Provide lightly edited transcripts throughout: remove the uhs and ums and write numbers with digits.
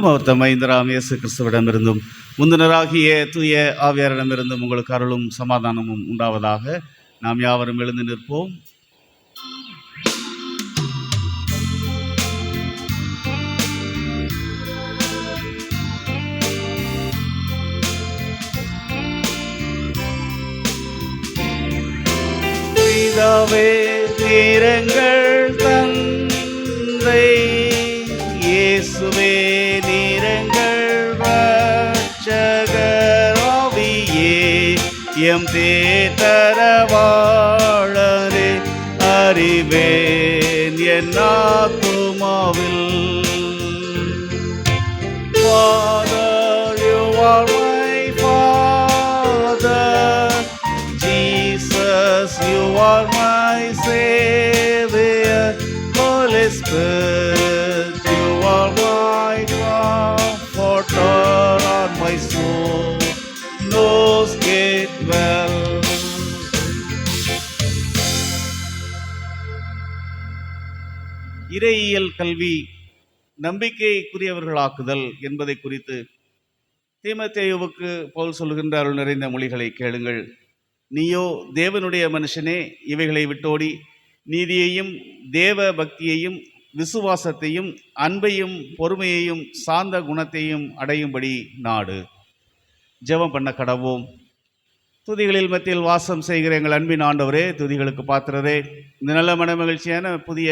அவர் தம் ஐந்தராம் இயேசு கிறிஸ்துவிடமிருந்தும் முந்தினராகிய தூய ஆவியாரிடமிருந்தும் உங்களுக்கு அருளும் சமாதானமும் உண்டாவதாக. நாம் யாவரும் எழுந்து நிற்போம். பிதாவே நீரங்கள் தந்தை, இயேசுவே நீரங்கள் இரட்சகர், ஆவியே எம் தேற்றரவாளரே, அறிவேன் என் ஆத்துமாவில். Father, you are my Father, Jesus, you are my Savior, Holy Spirit, you are my comforter, and my soul knows it well. இறையியல் கல்வி நம்பிக்கைக்குரியவர்களாக்குதல் என்பதை குறித்து தீமோத்தேயுவுக்கு பவுல் சொல்கின்ற அருள் நிறைந்த மொழிகளை கேளுங்கள். நீயோ தேவனுடைய மனுஷனே, இவைகளை விட்டோடி நீதியையும் தேவ பக்தியையும் விசுவாசத்தையும் அன்பையும் பொறுமையையும் சாந்த குணத்தையும் அடையும்படி நாடு. ஜெபம் பண்ண கடவோம். துதிகளில் மத்தியில் வாசம் செய்கிற எங்கள் அன்பின் ஆண்டவரே, துதிகளுக்கு பாத்திரரே, இந்த நல்ல மனமகிழ்ச்சியான புதிய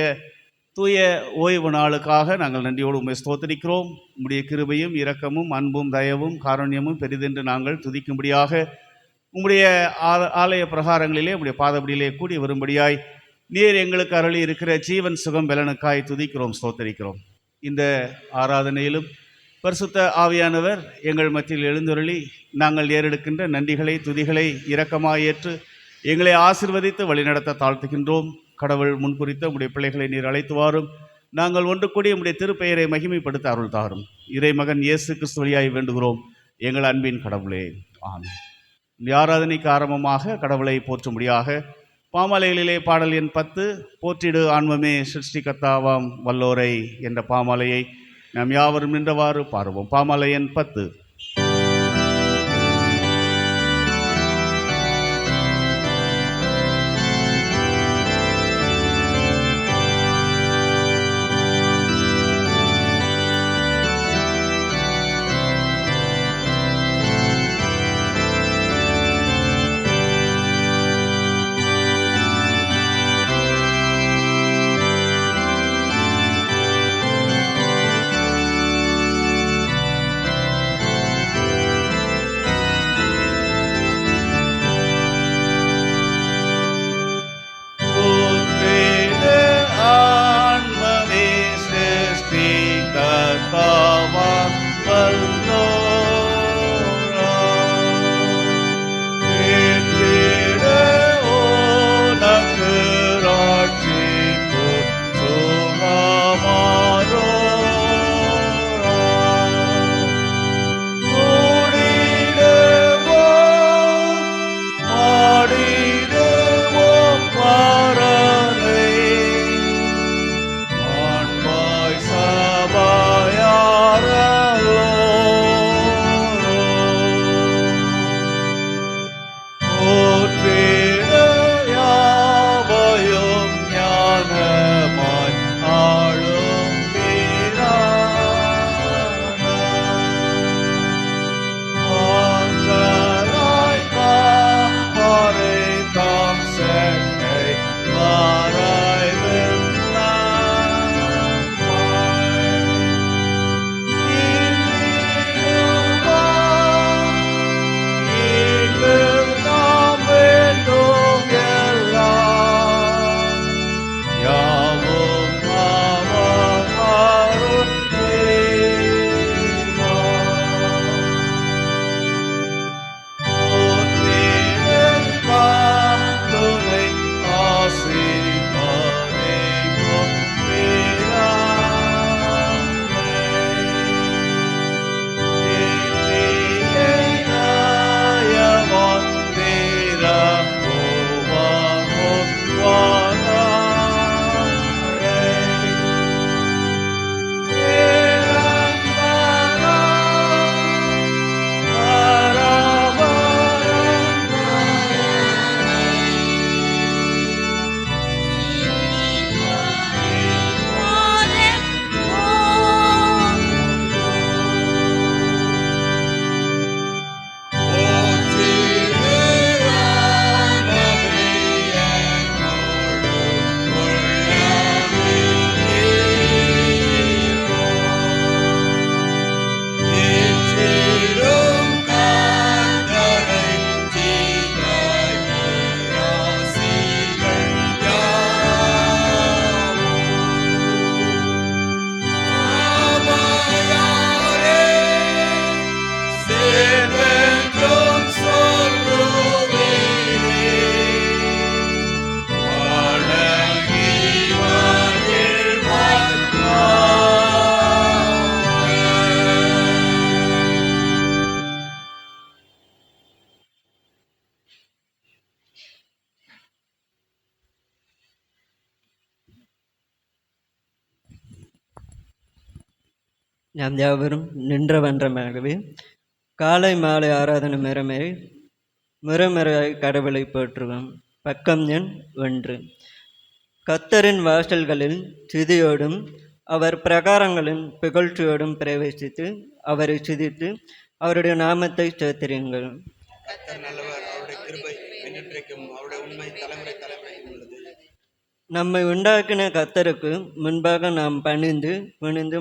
தூய ஓய்வு நாளுக்காக நாங்கள் நன்றியோடு உம்மை ஸ்தோத்திரிக்கிறோம். உம்முடைய கிருபையும் இரக்கமும் அன்பும் தயவும் காருண்யமும் பெரிதென்று நாங்கள் துதிக்கும்படியாக உம்முடைய ஆலய பிரகாரங்களிலே உம்முடைய பாதபடியிலே கூடி வரும்படியாய் நீர் எங்களுக்கு அருளி இருக்கிற ஜீவன் சுகம் பலனுக்காய் துதிக்கிறோம், ஸ்தோத்திரிக்கிறோம். இந்த ஆராதனையிலும் பரிசுத்த ஆவியானவர் எங்கள் மத்தியில் எழுந்தருளி நாங்கள் ஏறெடுக்கின்ற நன்றிகளை துதிகளை இரக்கமாய் ஏற்று எங்களை ஆசீர்வதித்து வழிநடத்த தாழ்த்துகின்றோம். கடவுள் முன்குறித்த உம்முடைய பிள்ளைகளை நீர் அழைத்து வாரும். நாங்கள் ஒன்று கூடி உம்முடைய திருப்பெயரை மகிமைப்படுத்த அருள் தாரும். இறைமகன் இயேசு கிறிஸ்து வழியாய் வேண்டுகிறோம் எங்கள் அன்பின் கடவுளே, ஆமென். இந்த ஆராதனைக்கு ஆரம்பமாக கடவுளை போற்றும்படியாக பாமாலைகளிலே பாடல் எண் 10, போற்றிடு ஆன்மமே சிருஷ்டிகர்த்தாவாம் வல்லோரை என்ற பாமாலையை நாம் யாவரும் நின்றவாறு பாடுவோம். பாமாலை எண் 10. நாம் யாவரும் நின்ற வண்ணமாகவே காலை மாலை ஆராதனை முறைமுறையாய் கடவுளை போற்றுவோம். பக்கம் எண் 1. கர்த்தரின் வாசல்களில் துதியோடும் அவர் பிரகாரங்களின் புகழ்ச்சியோடும் பிரவேசித்து அவரை துதித்து அவருடைய நாமத்தை ஸ்தோத்திரியுங்கள். கர்த்தர் நல்லவர், அவருடைய கிருபை என்றென்றைக்கும், அவருடைய உண்மை தலைமுறை தலைமுறைக்கும் உள்ளது. நம்மை உண்டாக்கின கர்த்தருக்கு முன்பாக நாம் பணிந்து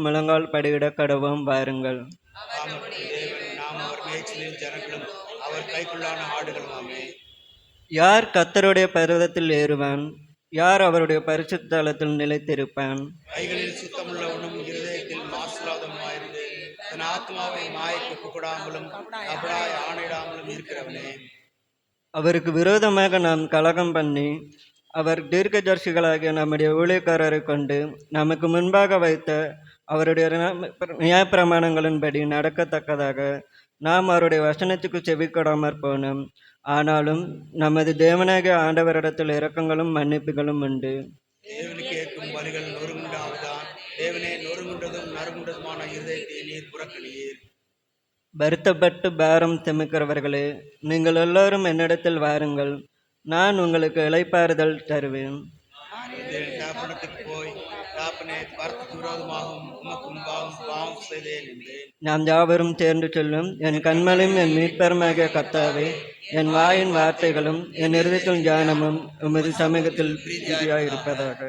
முழங்கால் படியிட கடவோம். வாருங்கள். தேவன், நாம் அவர் மேய்ச்சலின் ஜனங்களும் அவர் கைக்குள்ளான ஆடுகளுமாமே. யார் கர்த்தருடைய பர்வதத்தில் ஏறுவான்? யார் அவருடைய பரிசுத்த தலத்தில் நிலைத்திருப்பான்? கைகளில் சுத்தமுள்ளவனும் இருதயத்தில் மாசுலாதமாயிருந்து தன் ஆத்மாவை மாயக்கு ஒப்புக்கொடாமலும் கபடாய் ஆணையிடாமலும் இருக்கிறவனே. அவருக்கு விரோதமாக நாம் கலகம் பண்ணி அவர் தீர்க்கதரிசிகளாகிய நம்முடைய ஊழியக்காரரை கொண்டு நமக்கு முன்பாக வைத்த அவருடைய நியாயப்பிரமாணங்களின்படி நடக்கத்தக்கதாக நாம் அவருடைய வசனத்துக்கு செவிக்கொடாமற் போனோம். ஆனாலும் நமது தேவனாகிய ஆண்டவரிடத்தில் இரக்கங்களும் மன்னிப்புகளும் உண்டு. தேவனுக்கு ஏற்கும் பலிகள் நொறுங்குண்டாவதுதான். தேவனே, நொறுங்குண்டதும் நறுங்குண்டதுமான இருதயத்தை நீர் புறக்கணியீர். வருத்தப்பட்டு பாரம் சுமக்கிறவர்களே, நீங்கள் எல்லோரும் என்னிடத்தில் வாருங்கள், நான் உங்களுக்கு இளைப்பாறுதல் தருவேன். தாப்பனத்துக்கு போய், தாப்பனே, வரத்துக்கு விரோதமாகவும் உமக்கு முன்பாகவும் பாவம் செய்தேன் என்றேன். நாம் யாவரும் சேர்ந்து சொல்லும், என் கண்மலையும் என் மீட்பருமாகிய கர்த்தாவே, என் வாயின் வார்த்தைகளும் என் இருதயத்தின் ஞானமும் உமது சமூகத்தில் பிரீதியாயிருப்பதாக.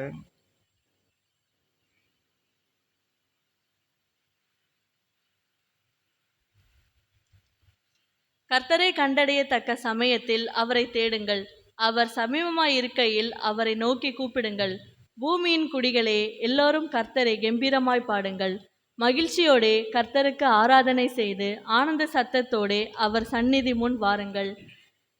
கர்த்தரை கண்டடையத்தக்க சமயத்தில் அவரை தேடுங்கள். அவர் சமீபமாயிருக்கையில் அவரை நோக்கி கூப்பிடுங்கள். பூமியின் குடிகளே, எல்லோரும் கர்த்தரை கெம்பீரமாய் பாடுங்கள். மகிழ்ச்சியோடே கர்த்தருக்கு ஆராதனை செய்து ஆனந்த சத்தத்தோடே அவர் சந்நிதி முன் வாருங்கள்.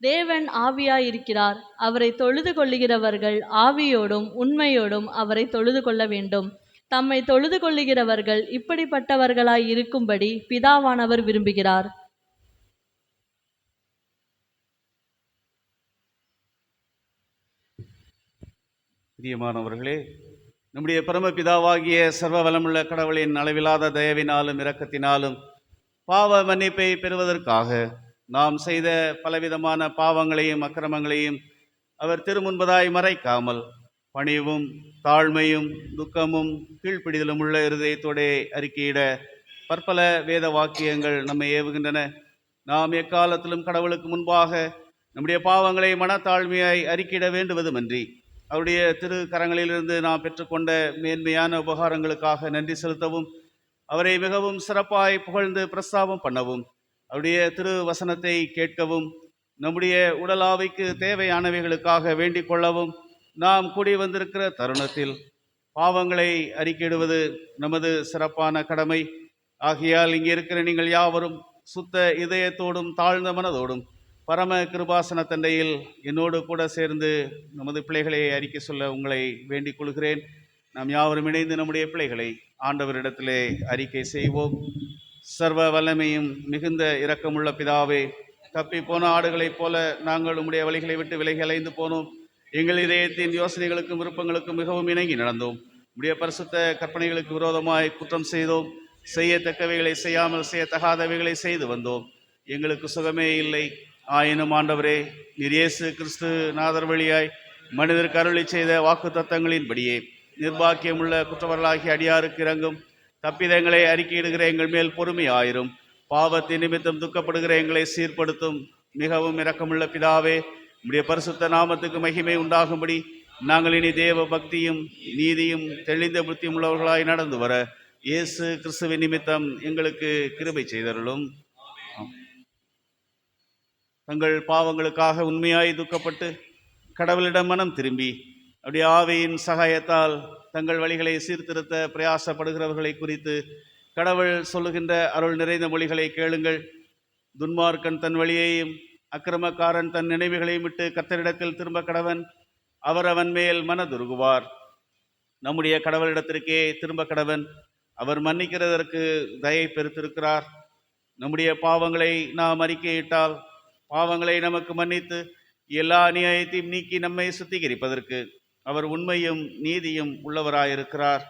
தேவன் ஆவியாயிருக்கிறார். அவரை தொழுது கொள்ளுகிறவர்கள் ஆவியோடும் உண்மையோடும் அவரை தொழுது கொள்ள வேண்டும். தம்மை தொழுது கொள்ளுகிறவர்கள் இப்படிப்பட்டவர்களாய் இருக்கும்படி பிதாவானவர் விரும்புகிறார். பிரியமானவர்களே, நம்முடைய பரமபிதாவாகிய சர்வ வளமுள்ள கடவுளின் அளவிலாத தயவினாலும் இரக்கத்தினாலும் பாவ மன்னிப்பை பெறுவதற்காக நாம் செய்த பலவிதமான பாவங்களையும் அக்கிரமங்களையும் அவர் திருமுன்பதாய் மறைக்காமல் பணிவும் தாழ்மையும் துக்கமும் கீழ்ப்பிடிதலும் உள்ள இருதயத்தோடே அறிக்கையிட பற்பல வேத வாக்கியங்கள் நம்மை ஏவுகின்றன. நாம் எக்காலத்திலும் கடவுளுக்கு முன்பாக நம்முடைய பாவங்களை மனத்தாழ்மையாய் அறிக்கையிட வேண்டுவதுமன்றி அவருடைய திரு கரங்களிலிருந்து நாம் பெற்றுக்கொண்ட மேன்மையான உபகாரங்களுக்காக நன்றி செலுத்தவும், அவரை மிகவும் சிறப்பாய் புகழ்ந்து பிரஸ்தாபம் பண்ணவும், அவருடைய திரு வசனத்தை கேட்கவும், நம்முடைய உடலாவைக்கு தேவையானவைகளுக்காக வேண்டிக் கொள்ளவும் நாம் கூடி வந்திருக்கிற தருணத்தில் பாவங்களை அறிக்கையிடுவது நமது சிறப்பான கடமை. ஆகையால் இங்கே இருக்கிற நீங்கள் யாவரும் சுத்த இதயத்தோடும் தாழ்ந்த மனதோடும் பரம கிருபாசன தண்டையில் என்னோடு கூட சேர்ந்து நமது பிள்ளைகளை அறிக்கை சொல்ல உங்களை வேண்டிக் கொள்கிறேன். நாம் யாவரும் இணைந்து நம்முடைய பிள்ளைகளை ஆண்டவரிடத்திலே அறிக்கை செய்வோம். சர்வ வல்லமையும் மிகுந்த இரக்கமுள்ள பிதாவே, தப்பி போன ஆடுகளைப் போல நாங்கள் உம்முடைய வழிகளை விட்டு விலகி அலைந்து போனோம். எங்கள் இதயத்தின் யோசனைகளுக்கும் விருப்பங்களுக்கும் மிகவும் இணங்கி நடந்தோம். உம்முடைய பரிசுத்த கற்பனைகளுக்கு விரோதமாய் குற்றம் செய்தோம். செய்யத்தக்கவைகளை செய்யாமல் செய்யத்தகாதவைகளை செய்து வந்தோம். எங்களுக்கு சுகமே இல்லை. ஆயினும் ஆண்டவரே, நீர் இயேசு கிறிஸ்து நாதர் வழியாய் மனிதருக்கு அருளி செய்த வாக்கு தத்தங்களின்படியே நிர்பாக்கியமுள்ள குற்றவர்களாகிய அடியாருக்கு இறங்கும். தப்பிதங்களை அறிக்கையிடுகிற எங்கள் மேல் பொறுமையாயிரும். பாவத்தின் நிமித்தம் துக்கப்படுகிற எங்களை சீர்படுத்தும். மிகவும் இரக்கமுள்ள பிதாவே, உம்முடைய பரிசுத்த நாமத்துக்கு மகிமை உண்டாகும்படி நாங்கள் இனி தேவ பக்தியும் நீதியும் தெளிந்த புத்தியும் உள்ளவர்களாய் நடந்து வர இயேசு கிறிஸ்துவின் நிமித்தம் எங்களுக்கு கிருபை செய்தருளும். தங்கள் பாவங்களுக்காக உண்மையாய் துக்கப்பட்டு கடவுளிடம் மனம் திரும்பி அவருடைய ஆவியின் சகாயத்தால் தங்கள் வழிகளை சீர்திருத்த பிரயாசப்படுகிறவர்களை குறித்து கடவுள் சொல்லுகின்ற அருள் நிறைந்த மொழிகளை கேளுங்கள். துன்மார்க்கன் தன் வழியையும் அக்கிரமக்காரன் தன் நினைவுகளையும் விட்டு கர்த்தரிடத்தில் திரும்ப கடவன். அவர் அவன் மேல் மனதுருகுவார். நம்முடைய கடவுளிடத்திற்கே திரும்ப கடவன். அவர் மன்னிக்கிறதற்கு தயை பெருத்திருக்கிறார். நம்முடைய பாவங்களை நாம் அறிக்கையிட்டால் பாவங்களை நமக்கு மன்னித்து எல்லா அநியாயத்தையும் நீக்கி நம்மை சுத்திகரிப்பதற்கு அவர் உண்மையும் நீதியும் உள்ளவராயிருக்கிறார்.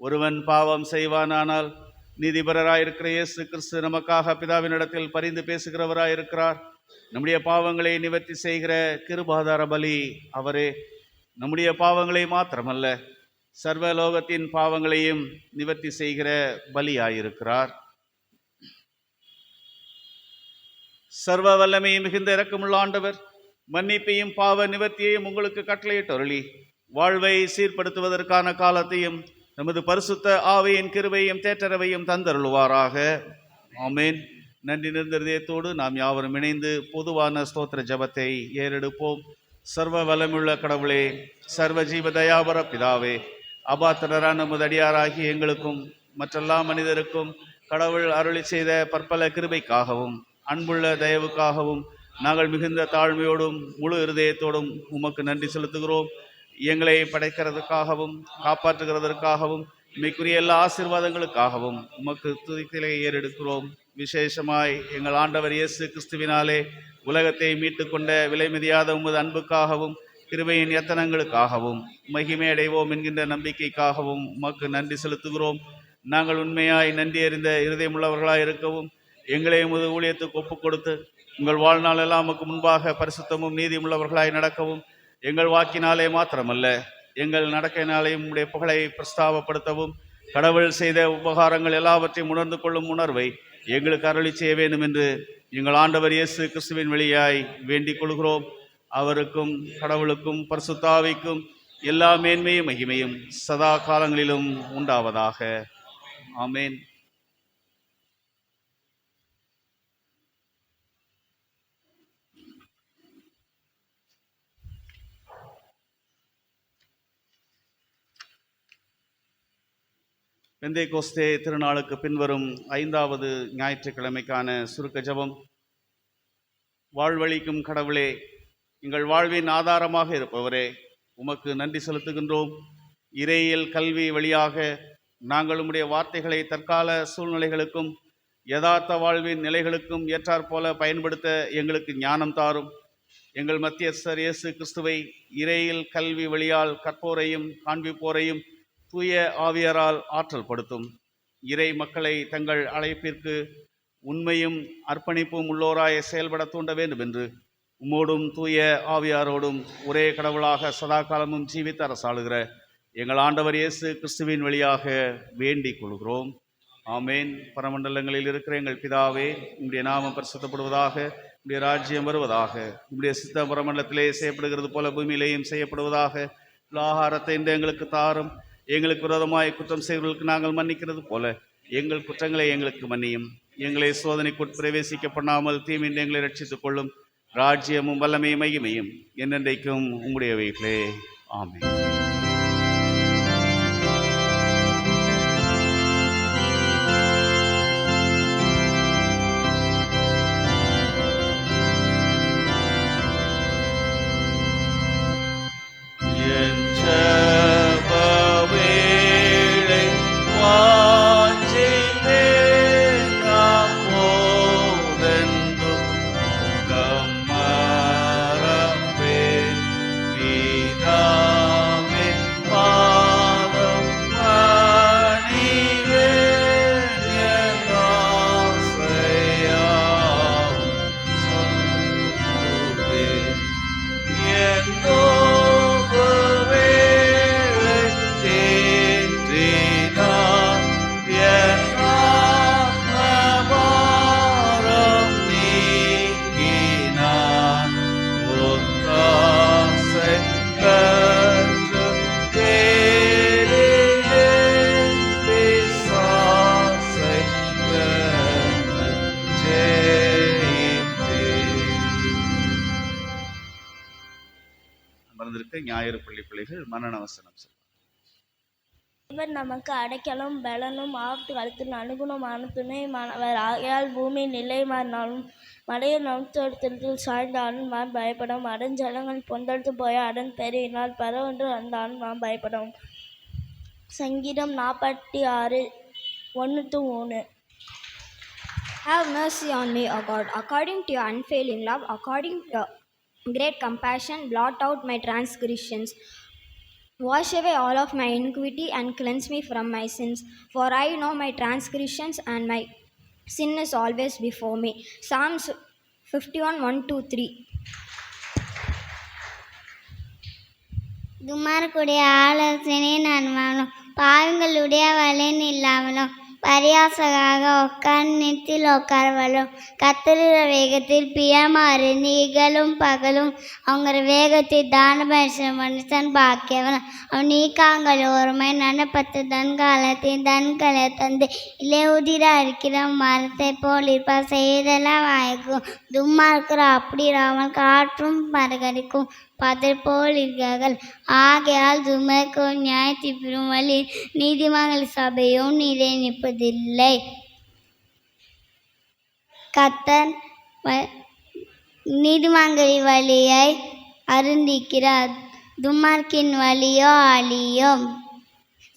ஒருவன் பாவம் செய்வானானால் நீதிபரராயிருக்கிற இயேசு கிறிஸ்து நமக்காக பிதாவினிடத்தில் பரிந்து பேசுகிறவராயிருக்கிறார். நம்முடைய பாவங்களை நிவர்த்தி செய்கிற கிருபாதார பலி அவரே. நம்முடைய பாவங்களை மாத்திரமல்ல, சர்வலோகத்தின் பாவங்களையும் நிவர்த்தி செய்கிற பலியாயிருக்கிறார். சர்வ வல்லமையும் மிகுந்த இரக்கமுள்ள ஆண்டவர் மன்னிப்பையும் பாவ நிவர்த்தியையும் உங்களுக்கு கட்டளையிட்டருளி வாழ்வை சீர்படுத்துவதற்கான காலத்தையும் நமது பரிசுத்த ஆவியின் கிருபையும் தேற்றரவையும் தந்தருளுவாராக. ஆமென். நன்றி நிறைந்த இதயத்தோடு நாம் யாவரும் இணைந்து பொதுவான ஸ்தோத்திர ஜெபத்தை ஏறெடுப்போம். சர்வ வல்லமுள்ள கடவுளே, சர்வ ஜீவ தயாபர பிதாவே, அபாத்திரரான நமது அடியாராகிய எங்களுக்கும் மற்றெல்லா மனிதருக்கும் கடவுள் அருளி செய்த பற்பல கிருபைக்காகவும் அன்புள்ள தயவுக்காகவும் நாங்கள் மிகுந்த தாழ்மையோடும் முழு இருதயத்தோடும் உமக்கு நன்றி செலுத்துகிறோம். எங்களை படைக்கிறதுக்காகவும் காப்பாற்றுகிறதற்காகவும் மிக்குரிய எல்லா ஆசீர்வாதங்களுக்காகவும் உமக்கு துதித்தலை ஏறெடுக்கிறோம். விசேஷமாய் எங்கள் ஆண்டவர் இயேசு கிறிஸ்துவினாலே உலகத்தை மீட்டு கொண்ட விலைமதியாத உமது அன்புக்காகவும் கிருபையின் எத்தனங்களுக்காகவும் மகிமை அடைவோம் என்கின்ற நம்பிக்கைக்காகவும் உமக்கு நன்றி செலுத்துகிறோம். நாங்கள் உண்மையாய் நன்றி அறிந்த இருதயமுள்ளவர்களாய் இருக்கவும் எங்களை உமது ஊழியத்துக்கு ஒப்புக் கொடுத்து உங்கள் வாழ்நாள் எல்லாம் உமக்கு முன்பாக பரிசுத்தமும் நீதியுள்ளவர்களாய் நடக்கவும் எங்கள் வாக்கினாலே மாத்திரமல்ல எங்கள் நடக்கையினாலேயும் உம்முடைய புகழை பிரஸ்தாபப்படுத்தவும் கடவுள் செய்த உபகாரங்கள் எல்லாவற்றையும் உணர்ந்து கொள்ளும் உணர்வை எங்களுக்கு அருளி செய்ய வேண்டும் என்று எங்கள் ஆண்டவர் இயேசு கிறிஸ்துவின் வழியாய் வேண்டிக் கொள்கிறோம். அவருக்கும் கடவுளுக்கும் பரிசுத்தாவிக்கும் எல்லா மேன்மையும் மகிமையும் சதா காலங்களிலும் உண்டாவதாக. ஆமென். பெந்தைக்கோஸ்தே திருநாளுக்கு பின்வரும் 5வது ஞாயிற்றுக்கிழமைக்கான சுருக்க ஜெபம். வாழ்வளிக்கும் கடவுளே, எங்கள் வாழ்வின் ஆதாரமாக இருப்பவரே, உமக்கு நன்றி செலுத்துகின்றோம். இறையியல் கல்வி வழியாக நாங்கள் உம்முடைய வார்த்தைகளை தற்கால சூழ்நிலைகளுக்கும் யதார்த்த வாழ்வின் நிலைகளுக்கும் ஏற்றாற்போல பயன்படுத்த எங்களுக்கு ஞானம் தாரும். எங்கள் மத்தியஸ்தர் இயேசு கிறிஸ்துவை இறையியல் கல்வி வழியால் கற்போரையும் காண்பிப்போரையும் தூய ஆவியரால் ஆற்றல் படுத்தும். இறை மக்களை தங்கள் அழைப்பிற்கு உண்மையும் அர்ப்பணிப்பும் உள்ளோராய் செயல்பட தூண்ட வேண்டும் என்று உம்மோடும் தூய ஆவியாரோடும் ஒரே கடவுளாக சதா காலமும் ஜீவித்து அரசாளுகிற எங்கள் ஆண்டவர் இயேசு கிறிஸ்துவின் வழியாக வேண்டிக் கொள்கிறோம். ஆமேன். பரமண்டலங்களில் இருக்கிற எங்கள் பிதாவே, உம்முடைய நாமம் பரிசுத்தப்படுவதாக, உம்முடைய ராஜ்யம் வருவதாக, உம்முடைய சித்த பரமண்டலத்திலே செய்யப்படுகிறது போல பூமியிலேயும் செய்யப்படுவதாக. ஆகாரத்தை இன்று எங்களுக்கு தாரும். எங்களுக்கு விரோதமாய் குற்றம் செய்வர்களுக்கு நாங்கள் மன்னிக்கிறது போல எங்கள் குற்றங்களை எங்களுக்கு மன்னியும். எங்களை சோதனைக்குட் பிரவேசிக்க பண்ணாமல் தீமின்றி எங்களை ரட்சித்துக் கொள்ளும். ராஜ்யமும் வல்லமையும் மகிமையும் என்னென்றைக்கும் உம்முடையவைகளே. ஆமென். ஞாயிறு பள்ளி பிள்ளைகள் மனநவசனம். இவர் நமக்கு அடைக்கலும் பலனும் ஆபத்து காலத்தில் அனுகுணமான துணைமானவர் ஆகையால் பூமி நிலை மாறினாலும் மலையை நமுத்தத்தில் சாய்ந்தாலும் நாம் பயப்படும். அடஞ்சலங்கள் பொந்தெடுத்து போய அடன் பெருகினால் பரவொன்று வந்தாலும் நாம் பயப்படும். சங்கீதம் 46 1-3. Have mercy on me, O God, according to your unfailing love, according to your great compassion, blot out my transgressions. Wash away all of my iniquity and cleanse me from my sins. For I know my transgressions and my sin is always before me. Psalms 51 1 2 3. துன்மார்க்குடைய ஆலோசனை நான் வாழும் பாவங்களுடைய வலன் இல்லாமலும் பரியாசமாக உட்கார்ந்தத்தில் உட்காரவலும் கத்தருடைய வேகத்தில் பியமாறு நீகளும் பகலும் அவங்க வேகத்தை தான மனுஷன் பாக்கியவன் அவன் நீக்காங்கள் ஒருமை நனப்பத்து தன்காலத்தின் தன்களை தந்து இல்லை உதிரா இருக்கிற மரத்தை போல் இருப்பார் செய்தெல்லாம் வாய்க்கும் துன்மார்க்கிற அப்படி ராமல் காற்றும் மரகடிக்கும் பதர் போல் இருக்கிறார்கள். ஆகையால் துன்மார்க்கும் நியாயத்தீர்ப்பிலும் வழி நீதிமன்ற சபையும் நீரை நிற்பதில்லை. கர்த்தர் நீதிமன்றங்களின் வழியை அருந்திக்கிறார், துன்மார்க்கின் வழியோ அழியும்.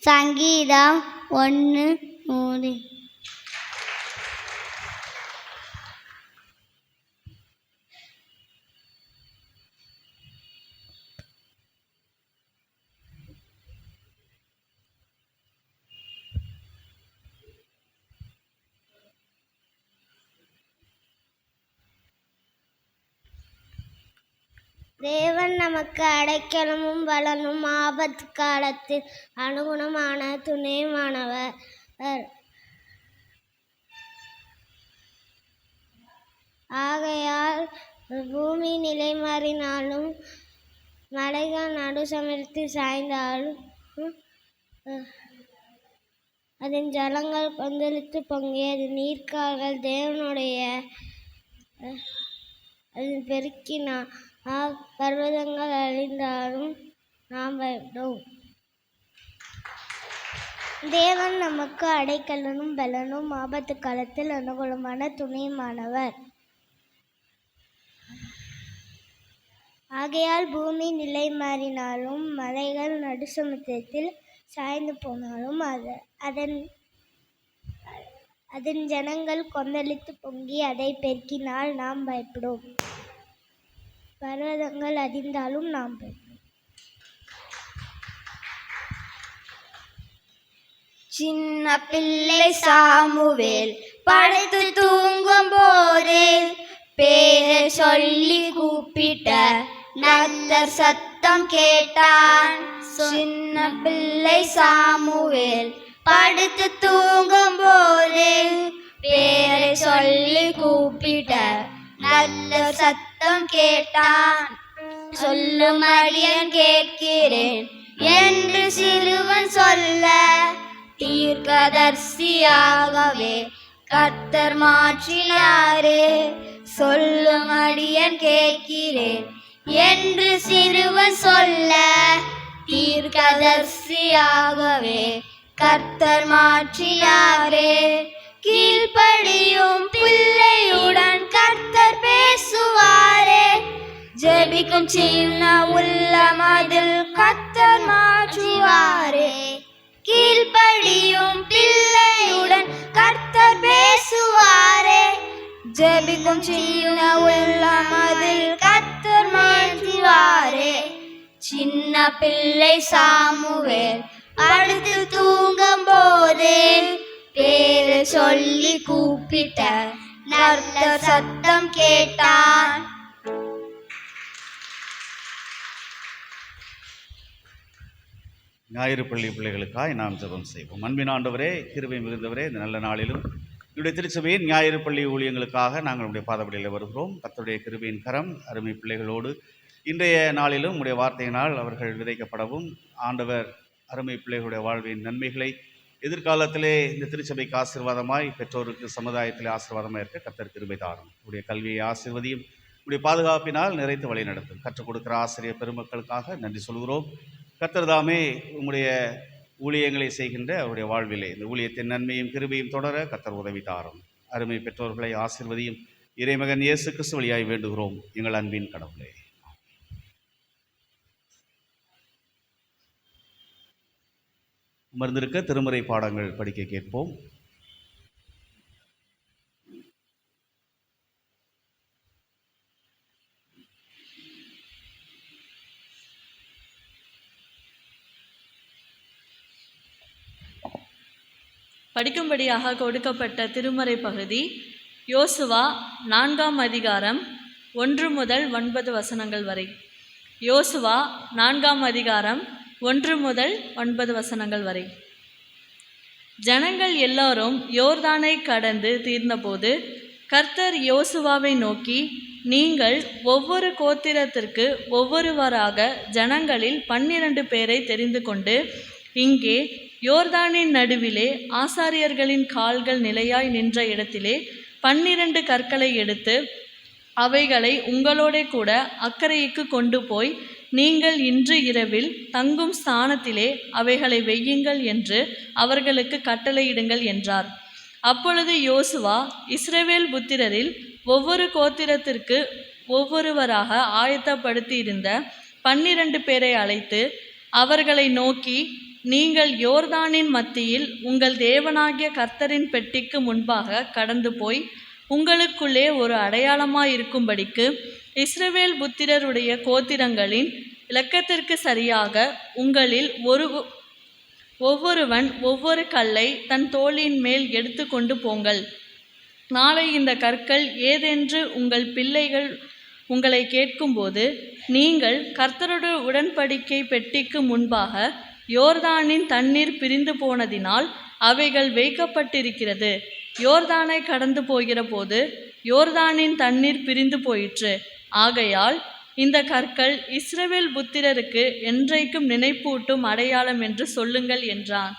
சங்கீதம் 1:3. தேவன் நமக்கு அடைக்கலமும் பலனும் ஆபத்து காலத்தில் அனுகுணமான துணையுமானவர். ஆகையால் பூமி நிலை மாறினாலும் மலைகள் நடு சமயத்தில் சாய்ந்தாலும் அதன் ஜலங்கள் கொந்தளித்து பொங்கியது நீர்க்கால்கள் தேவனுடைய அதன் பெருக்கினா பர்வதங்கள் அழிந்தாலும் நாம் பயப்படும். தேவன் நமக்கு அடைக்கலனும் பலனும் ஆபத்து காலத்தில் அனுகூலமான துணையுமானவர். ஆகையால் பூமி நிலை மாறினாலும் மலைகள் நடுசமுத்திரத்தில் சாய்ந்து போனாலும் அதன் ஜனங்கள் கொந்தளித்து பொங்கி அதை பெருக்கினால் நாம் பயப்படும். பர்வதங்கள் அதிர்ந்தாலும் நாம் பயப்படும். சின்ன பிள்ளை சாமுவேல் படுத்து தூங்கும் போது பேரை சொல்லி கூப்பிட்ட நத்தர் சத்தம் கேட்டான். சின்ன பிள்ளை சாமுவேல் படுத்து தூங்கும் போது பேரை சொல்லி கூப்பிட்ட நத்தர் சத்தம் கேட்டான். சொல்லும் அடியேன் கேட்கிறேன் என்று சிறுவன் சொல்ல தீர்க்கதரிசியாகவே கர்த்தர் மாற்றினாரே. சொல்லும் அடியேன் கேட்கிறேன் என்று சிறுவன் சொல்ல தீர்க்கதரிசியாகவே கர்த்தர் மாற்றினாரே. கீழ்ப்படியும் பிள்ளையுடன் கர்த்தர் பேசுவாரே. ஜெபிக்கும் சின்ன உள்ளம் அதில் கர்த்தர் மாற்றுவாரே. கீழ்ப்படியும் பிள்ளையுடன் கர்த்தர் பேசுவாரே. ஜெபிக்கும் சின்ன உள்ளம் அதில் கர்த்தர் மாற்றுவாரே. சின்ன பிள்ளை சாமுவேல் படுத்து தூங்கும் போது பேரை சொல்லி கூப்பிட்ட நர்த்தர் சத்தம் கேட்டான். ஞாயிறு பள்ளி பிள்ளைகளுக்காய் நாம் ஜெபம் செய்வோம். அன்பின் ஆண்டவரே, கிருபை மிகுந்தவரே, இந்த நல்ல நாளிலும் என்னுடைய திருச்சபையின் ஞாயிறு பள்ளி ஊழியங்களுக்காக நாங்கள் உடைய பாதப்படியில் வருகிறோம். கர்த்தருடைய கிருபையின் கரம் அருமை பிள்ளைகளோடு இன்றைய நாளிலும் உடைய வார்த்தையினால் அவர்கள் விதைக்கப்படவும், ஆண்டவர் அருமை பிள்ளைகளுடைய வாழ்வின் நன்மைகளை எதிர்காலத்திலே இந்த திருச்சபைக்கு ஆசீர்வாதமாய், பெற்றோருக்கு சமுதாயத்திலே ஆசீர்வாதமாக இருக்க கர்த்தர் கிருபை தாரும். உடைய கல்வியை ஆசீர்வதியும், உடைய பாதுகாப்பினால் நிறைத்து வழி நடத்தும். கற்றுக் கொடுக்கிற ஆசிரியர் பெருமக்களுக்காக நன்றி சொல்கிறோம். கர்த்தர் தாமே உம்முடைய ஊழியங்களை செய்கின்ற அவருடைய வாழ்விலே இந்த ஊழியத்தின் நன்மையும் கிருபையும் தொடர கர்த்தர் உதவி தாரும். அருமை பெற்றோர்களை ஆசீர்வதியும். இறைமகன் இயேசு கிறிஸ்து வழியாய் வேண்டுகிறோம் எங்கள் அன்பின் கடவுளே. அமர்ந்திருக்க திருமுறை பாடங்கள் படிக்க கேட்போம். படிக்கும்படியாக கொடுக்கப்பட்ட திருமறை பகுதி யோசுவா 4ஆம் அதிகாரம் 1 முதல் 9 வசனங்கள் வரை. யோசுவா 4ஆம் அதிகாரம் 1 முதல் 9 வசனங்கள் வரை. ஜனங்கள் எல்லாரும் யோர்தானை கடந்து தீர்ந்தபோது கர்த்தர் யோசுவாவை நோக்கி, நீங்கள் ஒவ்வொரு கோத்திரத்திற்கு ஒவ்வொருவராக ஜனங்களில் 12 பேரை தெரிந்து கொண்டு இங்கே யோர்தானின் நடுவிலே ஆசாரியர்களின் கால்கள் நிலையாய் நின்ற இடத்திலே 12 கற்களை எடுத்து அவைகளை உங்களோடே கூட அக்கரைக்கு கொண்டு போய் நீங்கள் இன்று இரவில் தங்கும் ஸ்தானத்திலே அவைகளை வையுங்கள் என்று அவர்களுக்கு கட்டளையிடுங்கள் என்றார். அப்பொழுது யோசுவா இஸ்ரவேல் புத்திரரில் ஒவ்வொரு கோத்திரத்திற்கு ஒவ்வொருவராக ஆயத்தப்படுத்தியிருந்த 12 பேரை அழைத்து அவர்களை நோக்கி, நீங்கள் யோர்தானின் மத்தியில் உங்கள் தேவனாகிய கர்த்தரின் பெட்டிக்கு முன்பாக கடந்து போய் உங்களுக்குள்ளே ஒரு அடையாளமாயிருக்கும்படிக்கு இஸ்ரவேல் புத்திரருடைய கோத்திரங்களின் இலக்கத்திற்கு சரியாக உங்களில் ஒவ்வொருவன் ஒவ்வொரு கல்லை தன் தோளின் மேல் எடுத்து கொண்டு போங்கள். நாளை இந்த கற்கள் ஏதென்று உங்கள் பிள்ளைகள் உங்களை கேட்கும்போது நீங்கள் கர்த்தருடைய உடன்படிக்கை பெட்டிக்கு முன்பாக யோர்தானின் தண்ணீர் பிரிந்து போனதினால் அவைகள் வைக்கப்பட்டிருக்கிறது. யோர்தானை கடந்து போகிற போது யோர்தானின் தண்ணீர் பிரிந்து போயிற்று. ஆகையால் இந்த கற்கள் இஸ்ரவேல் புத்திரருக்கு என்றைக்கும் நினைப்பூட்டும் அடையாளம் என்று சொல்லுங்கள் என்றான்.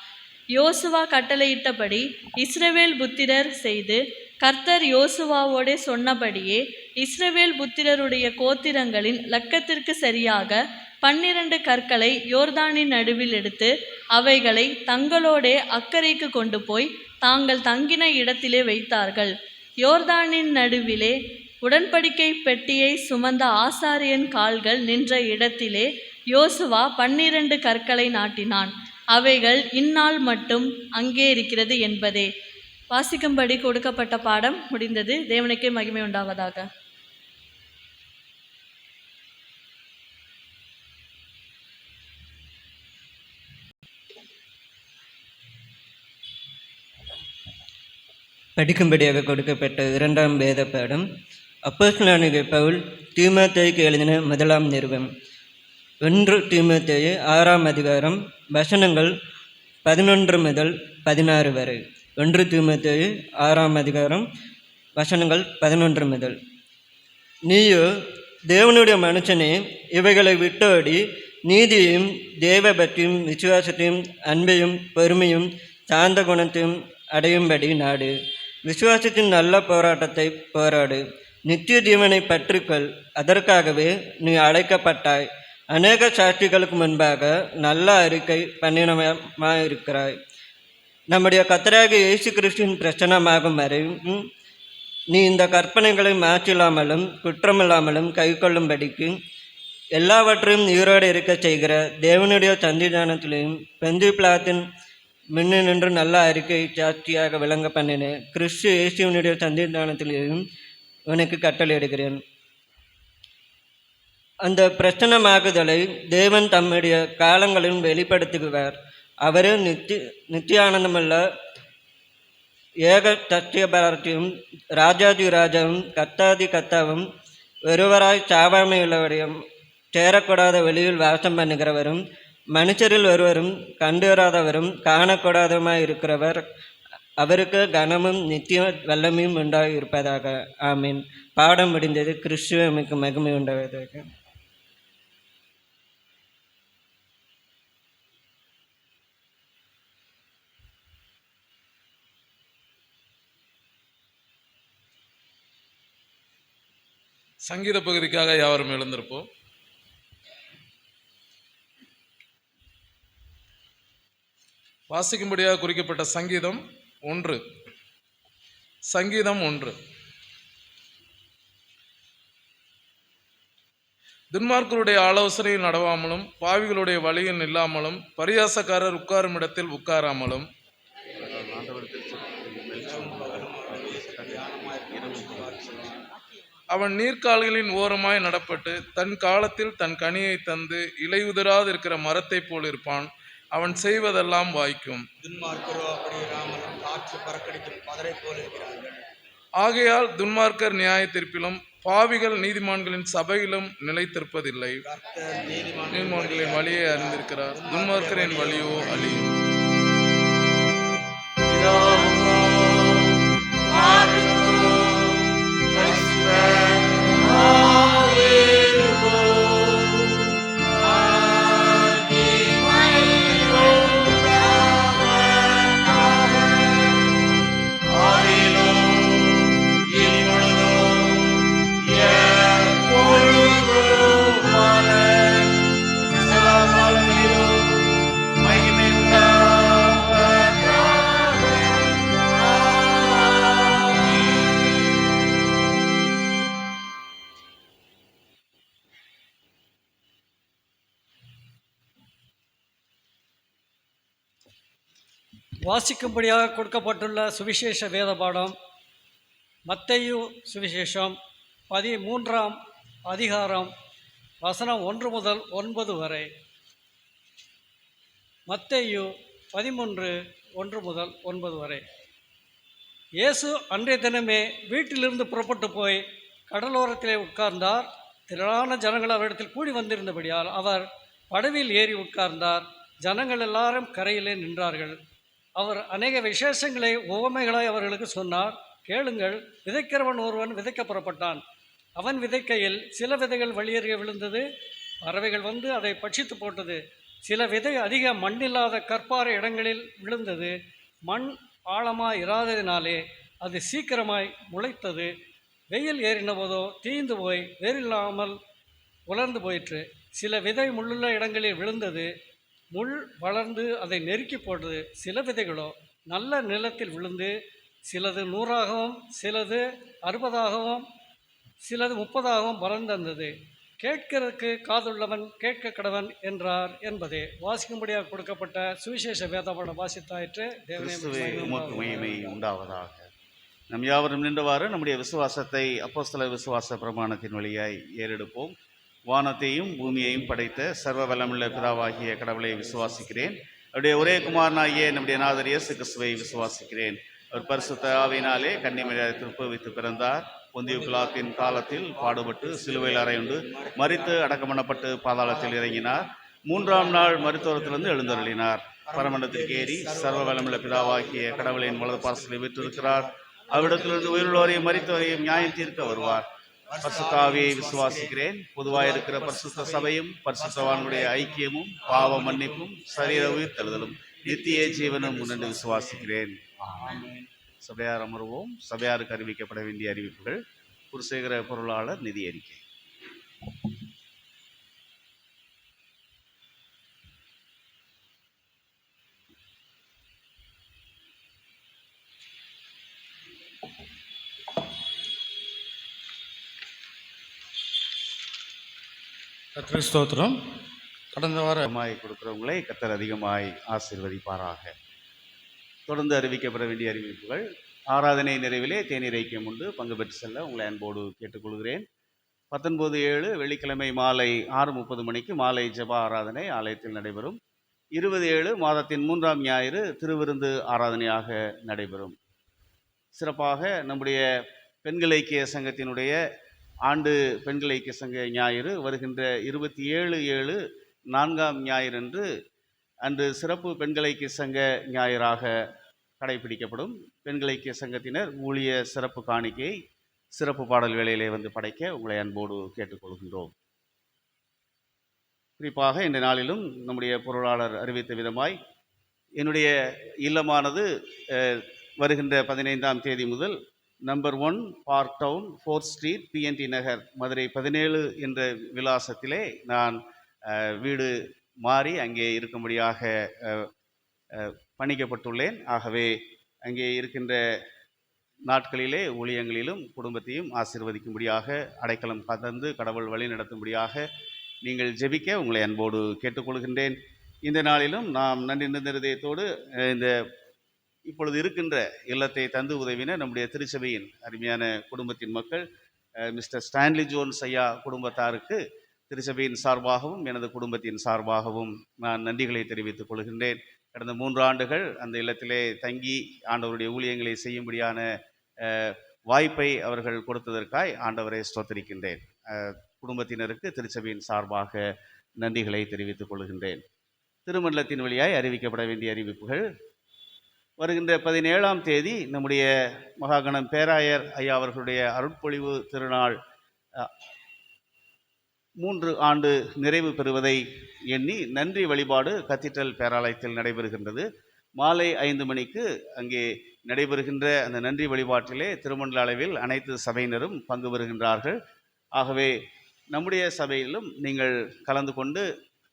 யோசுவா கட்டளையிட்டபடி இஸ்ரவேல் புத்திரர் செய்து கர்த்தர் யோசுவாவோடே சொன்னபடியே இஸ்ரவேல் புத்திரருடைய கோத்திரங்களின் இலக்கத்திற்கு சரியாக 12 கற்களை யோர்தானின் நடுவில் எடுத்து அவைகளை தங்களோடே அக்கரைக்கு கொண்டு போய் தாங்கள் தங்கின இடத்திலே வைத்தார்கள். யோர்தானின் நடுவிலே உடன்படிக்கை பெட்டியை சுமந்த ஆசாரியன் கால்கள் நின்ற இடத்திலே யோசுவா 12 கற்களை நாட்டினான். அவைகள் இந்நாள் மட்டும் அங்கே இருக்கிறது என்பதே. வாசிக்கும்படி கொடுக்கப்பட்ட பாடம் முடிந்தது. தேவனுக்கே மகிமை உண்டாவதாக. படிக்கும்படியாக கொடுக்கப்பட்ட 2ஆம் வேத பாடம் அப்போஸ்தலனாகிய பவுல் தீமோத்தேயுக்கு எழுதின 1ஆம் நிருபம். 1 தீமோத்தேயு 6ஆம் அதிகாரம் வசனங்கள் 11 முதல் 16 வரை. 1 தீமோத்தேயு 6ஆம் அதிகாரம் வசனங்கள் 11 முதல். நீயோ தேவனுடைய மனுஷனே, இவைகளை விட்டோடி நீதியையும் தேவபக்தியும் விசுவாசத்தையும் அன்பையும் பொறுமையும் சாந்த குணத்தையும் அடையும்படி நாடு. விசுவாசத்தின் நல்ல போராட்டத்தை போராடு. நித்திய ஜீவனை பற்றிக்கொள். அதற்காகவே நீ அழைக்கப்பட்டாய். அநேக சாட்சிகளுக்கு முன்பாக நல்ல அறிக்கை பண்ணினமாயிருக்கிறாய். நம்முடைய கர்த்தராகிய இயேசு கிறிஸ்துவின் பிரசன்னமாகும் வரையும் நீ இந்த கற்பனைகளை மாற்றில்லாமலும் குற்றமில்லாமலும் கைக்கொள்ளும்படிக்கு எல்லாவற்றையும் நீரோடு இருக்க செய்கிற தேவனுடைய சந்திதானத்திலையும் பெந்திப்பிளாத்தின் முன்னே நின்று நல்ல அறிக்கை சாட்சியாக விளங்க பண்ணினேன். கிறிஸ்து இயேசுவினுடைய சந்திதானத்திலேயும் உனக்கு கட்டளையிடுகிறேன். அந்த பிரச்சனமாகுதலை தேவன் தம்முடைய காலங்களில் வெளிப்படுத்துகிறார். அவரே நித்தியானந்தமுள்ள ஏக சத்தியபாரத்தையும் ராஜாதி ராஜாவும் கர்த்தாதி கர்த்தாவும் ஒருவராய் சாவாமையுள்ளவரையும் சேரக்கூடாத வெளியில் வாசம் பண்ணுகிறவரும் மனுஷரில் ஒருவரும் கண்டுவராதவரும் காணக்கூடாதவருமாய் இருக்கிறவர், அவருக்கு கனமும் நித்திய வல்லமையும் உண்டாகி இருப்பதாக. ஆமீன். பாடம் முடிந்தது. கிறிஸ்துவுக்கு மகிமை உண்டாவதாக. சங்கீத பகுதிக்காக யாவரும் எழுந்திருப்போம். வாசிக்கும்படியாக குறிக்கப்பட்ட சங்கீதம் 1. சங்கீதம் 1. துன்மார்க்கருடைய ஆலோசனையில் நடவாமலும் பாவிகளுடைய வழியில் நில்லாமலும் பரியாசக்காரர் உட்காரும் இடத்தில் உட்காராமலும் அவன் நீர்க்கால்களின் ஓரமாய் நடப்பட்டு தன் காலத்தில் தன் கனியை தந்து இலையுதிராது இருக்கிற மரத்தை போல் இருப்பான். அவன் செய்வதெல்லாம் வாய்க்கும். துன்மார்க்கரோ அப்படி இராமலும் காற்று பறக்கடிக்கும் பதரை போல் இருக்கிறார்கள். ஆகையால் துன்மார்க்கர் நியாய தீர்ப்பிலும் பாவிகள் நீதிமான்களின் சபையிலும் நிலைத்திருப்பதில்லை. கர்த்தர் நீதிமான்களின் வழியை அறிந்திருக்கிறார், துன்மார்க்கரின் வழியோ அழியும். வாசிக்கும்படியாக கொடுக்கப்பட்டுள்ள சுவிசேஷ வேத பாடம் மத்தேயு சுவிசேஷம் 13ஆம் அதிகாரம் வசனம் 1 முதல் 9 வரை. மத்தேயு 13:1 முதல் 9 வரை. இயேசு அன்றைய தினமே வீட்டிலிருந்து புறப்பட்டு போய் கடலோரத்திலே உட்கார்ந்தார். திரளான ஜனங்கள் அவரிடத்தில் கூடி வந்திருந்தபடியால் அவர் படவில் ஏறி உட்கார்ந்தார். ஜனங்கள் எல்லாரும் கரையிலே நின்றார்கள். அவர் அநேக விசேஷங்களை உவமைகளாய் அவர்களுக்கு சொன்னார். கேளுங்கள், விதைக்கிறவன் ஒருவன் விதைக்க புறப்பட்டான். அவன் விதைக்கையில் சில விதைகள் வழியருகே விழுந்தது. பறவைகள் வந்து அதை பட்சித்து போட்டது. சில விதை அதிக மண்ணில்லாத கற்பாறை இடங்களில் விழுந்தது. மண் ஆழமாய் இராததினாலே அது சீக்கிரமாய் முளைத்தது. வெயில் ஏறின போதோ தீய்ந்து போய் வேறில்லாமல் உலர்ந்து போயிற்று. சில விதை முள்ளுள்ள இடங்களில் விழுந்தது. முள் வளர்ந்து அதை நெருக்கி போட்டது. சில விதைகளோ நல்ல நிலத்தில் விழுந்து சிலது 100ஆகவும் சிலது 60ஆகவும் சிலது 30ஆகவும் வளர்ந்தது. கேட்கிறதுக்கு காதுள்ளவன் கேட்க கடவன் என்றார் என்பதே வாசிக்கும்படியாக கொடுக்கப்பட்ட சுவிசேஷ வேதபாடம் வாசித்தாயிற்று. கிறிஸ்துவே உமக்கு மகிமை உண்டாவதாக. நம் யாவரும் நின்றவாறு நம்முடைய விசுவாசத்தை அப்போஸ்தலர் விசுவாச பிரமாணத்தின் வழியாய் ஏறெடுப்போம். வானத்தையும் பூமியையும் படைத்த சர்வ வல்லமுள்ள பிதாவாகிய கடவுளை விசுவாசிக்கிறேன். அவருடைய ஒரே குமாரனாகிய நம்முடைய நாதர் இயேசு கிறிஸ்துவை விசுவாசிக்கிறேன். அவர் பரிசுத்த ஆவியினாலே கன்னிமரியாதை திருப்பவித்து பிறந்தார். பொந்திய பிலாத்தின் காலத்தில் பாடுபட்டு சிலுவையில் அறையுண்டு மரித்து அடக்கம் பண்ணப்பட்டு பாதாளத்தில் இறங்கினார். 3ஆம் நாள் மருத்துவத்திலிருந்து எழுந்தருளினார். பரமண்டத்திற்கு ஏறி சர்வ வல்லமுள்ள பிதாவாகிய கடவுளின் வலது பார்சலை விற்றிருக்கிறார். அவ்விடத்திலிருந்து உயிருள்ளவரையும் மரித்தவரையும் நியாயம் தீர்க்க வருவார். பரிசுத்த ஆவியை விசுவாசிக்கிறேன். பொதுவாக இருக்கிற பரிசுத்த சபையும் பரிசுத்தவான்களுடைய ஐக்கியமும் பாவ மன்னிப்பும் சரீர உயிர் தழுதலும் நித்திய ஜீவனும் உணர்ந்து விசுவாசிக்கிறேன். சபையார் அமர்வோம். சபையாருக்கு அறிவிக்கப்பட வேண்டிய அறிவிப்புகள். குருசேகர பொருளாளர் நிதி அறிக்கை. கர்த்தருக்கு ஸ்தோத்திரம். கடந்த வாரம் கொடுக்கிறவங்களை கர்த்தர் அதிகமாய் ஆசீர்வதிப்பாராக. தொடர்ந்து அறிவிக்கப்பட வேண்டிய அறிவிப்புகள். ஆராதனை நிறைவிலே தேநீர் ஐக்கியம் உண்டு. பங்கு பெற்று செல்ல உங்களை அன்போடு கேட்டுக்கொள்கிறேன். 19/7 வெள்ளிக்கிழமை மாலை 6:30 மணிக்கு மாலை ஜெப ஆராதனை ஆலயத்தில் நடைபெறும். 20/7 மாதத்தின் 3ஆம் ஞாயிறு திருவிருந்து ஆராதனையாக நடைபெறும். சிறப்பாக நம்முடைய பெண்கள் ஐக்கிய சங்கத்தினுடைய ஆண்டு பெண்கள் ஐக்கிய சங்க ஞாயிறு வருகின்ற 27/7 4ஆம் ஞாயிறு அன்று சிறப்பு பெண்கள் ஐக்கிய சங்க ஞாயிறாக கடைபிடிக்கப்படும். பெண்கள் ஐக்கிய சங்கத்தினர் ஊழிய சிறப்பு காணிக்கை சிறப்பு பாடல் வேளையிலே வந்து படைக்க உங்களை அன்போடு கேட்டுக்கொள்கின்றோம். குறிப்பாக இந்த நாளிலும் நம்முடைய பொருளாளர் அறிவித்த விதமாய் என்னுடைய இல்லமானது வருகின்ற 15ஆம் தேதி முதல் number 1 park town 4th street PNT Nagar Madurai 17 என்ற விலாசத்திலே நான் வீடு மாறி அங்கே இருக்கும்படியாக பணிக்கப்பட்டுள்ளேன். ஆகவே அங்கே இருக்கின்ற நாட்களிலே ஊழியங்களிலும் குடும்பத்தையும் ஆசீர்வதிக்கும்படியாக அடைக்கலம் தந்து கடவுள் வழி நடத்தும்படியாக நீங்கள் ஜெபிக்க உங்களை அன்போடு கேட்டுக்கொள்கின்றேன். இந்த நாளிலும் நாம் நன்றி நிறுதயத்தோடு இந்த இப்பொழுது இருக்கின்ற இல்லத்தை தந்து உதவின நம்முடைய திருச்சபையின் அருமையான குடும்பத்தின் மக்கள் மிஸ்டர் ஸ்டான்லி ஜோன்ஸ் ஐயா குடும்பத்தாருக்கு திருச்சபையின் சார்பாகவும் எனது குடும்பத்தின் சார்பாகவும் நான் நன்றிகளை தெரிவித்துக் கொள்கின்றேன். கடந்த 3 ஆண்டுகள் அந்த இல்லத்திலே தங்கி ஆண்டவருடைய ஊழியங்களை செய்யும்படியான வாய்ப்பை அவர்கள் கொடுத்ததற்காய் ஆண்டவரை ஸ்தோத்திரிக்கின்றேன். குடும்பத்தினருக்கு திருச்சபையின் சார்பாக நன்றிகளை தெரிவித்துக் கொள்கின்றேன். திருமண்டலத்தின் வழியாய் அறிவிக்கப்பட வேண்டிய அறிவிப்புகள். வருகின்ற 17ஆம் தேதி நம்முடைய மகாகணம் பேராயர் ஐயா அவர்களுடைய அருட்பொழிவு திருநாள் 3 ஆண்டு நிறைவு பெறுவதை எண்ணி நன்றி வழிபாடு கத்தீட்ரல் பேராலயத்தில் நடைபெறுகின்றது. மாலை 5 மணிக்கு அங்கே நடைபெறுகின்ற அந்த நன்றி வழிபாட்டிலே திருமண்டல அளவில் அனைத்து சபையினரும் பங்கு பெறுகின்றார்கள். ஆகவே நம்முடைய சபையிலும் நீங்கள் கலந்து கொண்டு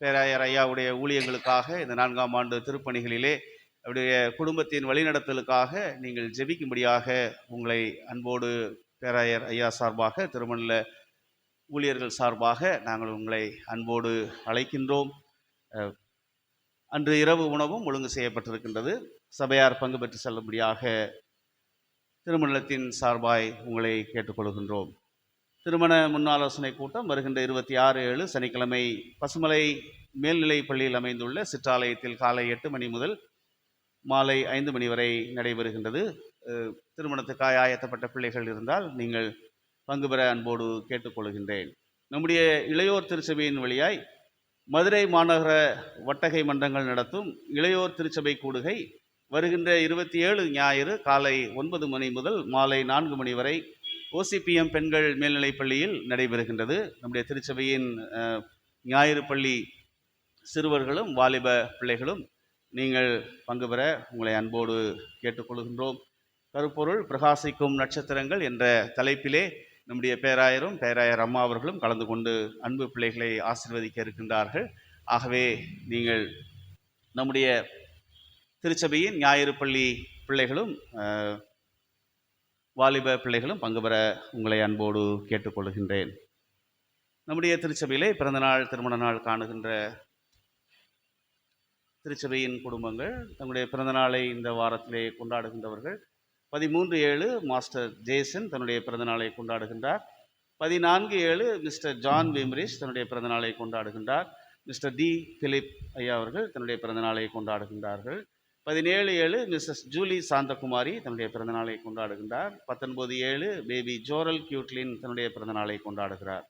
பேராயர் ஐயாவுடைய ஊழியங்களுக்காக இந்த 4ஆம் ஆண்டு திருப்பணிகளிலே அவருடைய குடும்பத்தின் வழிநடத்தலுக்காக நீங்கள் ஜெபிக்கும்படியாக உங்களை அன்போடு பேராயர் ஐயா சார்பாக திருமண்டல ஊழியர்கள் சார்பாக நாங்கள் உங்களை அன்போடு அழைக்கின்றோம். அன்று இரவு உணவும் ஒழுங்கு செய்யப்பட்டிருக்கின்றது. சபையார் பங்கு பெற்று செல்லும்படியாக திருமண்டலத்தின் சார்பாய் உங்களை கேட்டுக்கொள்கின்றோம். திருமண முன்னாலோசனை கூட்டம் வருகின்ற 26/7 சனிக்கிழமை பசுமலை மேல்நிலைப் பள்ளியில் அமைந்துள்ள சிற்றாலயத்தில் காலை 8 மணி முதல் மாலை 5 மணி வரை நடைபெறுகின்றது. திருமணத்துக்காய் ஆயத்தப்பட்ட பிள்ளைகள் இருந்தால் நீங்கள் பங்கு பெற அன்போடு கேட்டுக்கொள்கின்றேன். நம்முடைய இளையோர் திருச்சபையின் வழியாய் மதுரை மாநகர வட்டகை மன்றங்கள் நடத்தும் இளையோர் திருச்சபை கூடுகை வருகின்ற 27 ஞாயிறு காலை 9 மணி முதல் மாலை 4 மணி வரை OCPM பெண்கள் மேல்நிலைப் பள்ளியில் நடைபெறுகின்றது. நம்முடைய திருச்சபையின் ஞாயிறு பள்ளி சிறுவர்களும் வாலிப பிள்ளைகளும் நீங்கள் பங்கு பெற உங்களை அன்போடு கேட்டுக்கொள்கின்றோம். கருப்பொருள் பிரகாசிக்கும் நட்சத்திரங்கள் என்ற தலைப்பிலே நம்முடைய பேராயர் அம்மா அவர்களும் கலந்து கொண்டு அன்பு பிள்ளைகளை ஆசீர்வதிக்க இருக்கின்றார்கள். ஆகவே நீங்கள் நம்முடைய திருச்சபையின் ஞாயிறு பள்ளி பிள்ளைகளும் வாலிப பிள்ளைகளும் பங்கு பெற உங்களை அன்போடு கேட்டுக்கொள்கின்றேன். நம்முடைய திருச்சபையிலே பிறந்தநாள் திருமண நாள் காணுகின்ற திருச்சபையின் குடும்பங்கள் தங்களுடைய பிறந்தநாளை இந்த வாரத்திலே கொண்டாடுகின்றவர்கள். 13/7 மாஸ்டர் ஜேசன் தன்னுடைய பிறந்தநாளை கொண்டாடுகின்றார். 14/7 மிஸ்டர் ஜான் விம்ரிஷ் தன்னுடைய பிறந்தநாளை கொண்டாடுகின்றார். மிஸ்டர் டி பிலிப் ஐயா அவர்கள் தன்னுடைய பிறந்தநாளை கொண்டாடுகின்றார்கள். 17/7 மிஸ்ஸஸ் ஜூலி சாந்தகுமாரி தன்னுடைய பிறந்தநாளை கொண்டாடுகின்றார். 19/7 பேபி ஜோரல் கியூட்லின் தன்னுடைய பிறந்தநாளை கொண்டாடுகிறார்.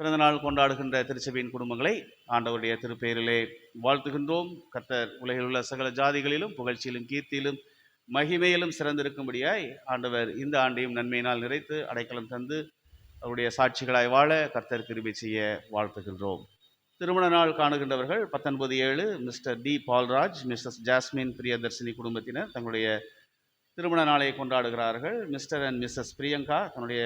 பிறந்தநாள் கொண்டாடுகின்ற திருச்சபையின் குடும்பங்களை ஆண்டவருடைய திருப்பெயரிலே வாழ்த்துகின்றோம். கர்த்தர் உலகில் உள்ள சகல ஜாதிகளிலும் புகழ்ச்சியிலும் கீர்த்தியிலும் மகிமையிலும் சிறந்திருக்கும்படியாய் ஆண்டவர் இந்த ஆண்டையும் நன்மையினால் நிறைத்து அடைக்கலம் தந்து அவருடைய சாட்சிகளாய் வாழ கர்த்தர் கிருபை செய்ய வாழ்த்துகின்றோம். திருமண நாள் காணுகின்றவர்கள் 19/7 Mr T Paulraj Mrs Jasmine Priyadharshini குடும்பத்தினர் தங்களுடைய திருமண நாளை கொண்டாடுகிறார்கள். மிஸ்டர் அண்ட் மிஸ்ஸஸ் பிரியங்கா தன்னுடைய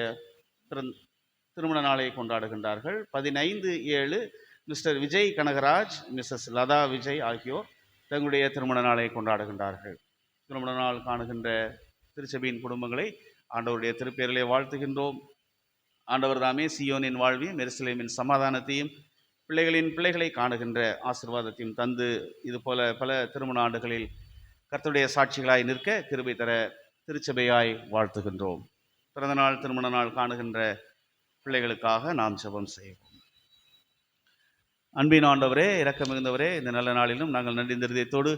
திருமண நாளை கொண்டாடுகின்றார்கள். 15/7 மிஸ்டர் விஜய் கனகராஜ் மிஸ்ஸஸ் லதா விஜய் ஆகியோர் தங்களுடைய திருமண நாளை கொண்டாடுகின்றார்கள். திருமண நாள் காணுகின்ற திருச்சபையின் குடும்பங்களை ஆண்டவருடைய திருப்பெயரிலே வாழ்த்துகின்றோம். ஆண்டவர் தாமே சீயோனின் வாழ்வையும் எருசலேமின் சமாதானத்தையும் பிள்ளைகளின் பிள்ளைகளை காணுகின்ற ஆசீர்வாதத்தையும் தந்து இதுபோல பல திருமண ஆண்டுகளில் கர்த்தருடைய சாட்சிகளாய் நிற்க கிருபை தர திருச்சபையாய் வாழ்த்துகின்றோம். பிறந்தநாள் திருமண நாள் காணுகின்ற பிள்ளைகளுக்காக நாம் ஜெபம் செய்வோம். அன்பின் ஆண்டவரே, இரக்கம் மிகுந்தவரே, இந்த நல்ல நாளிலும் நாங்கள் நன்றி இருதயத்தோடு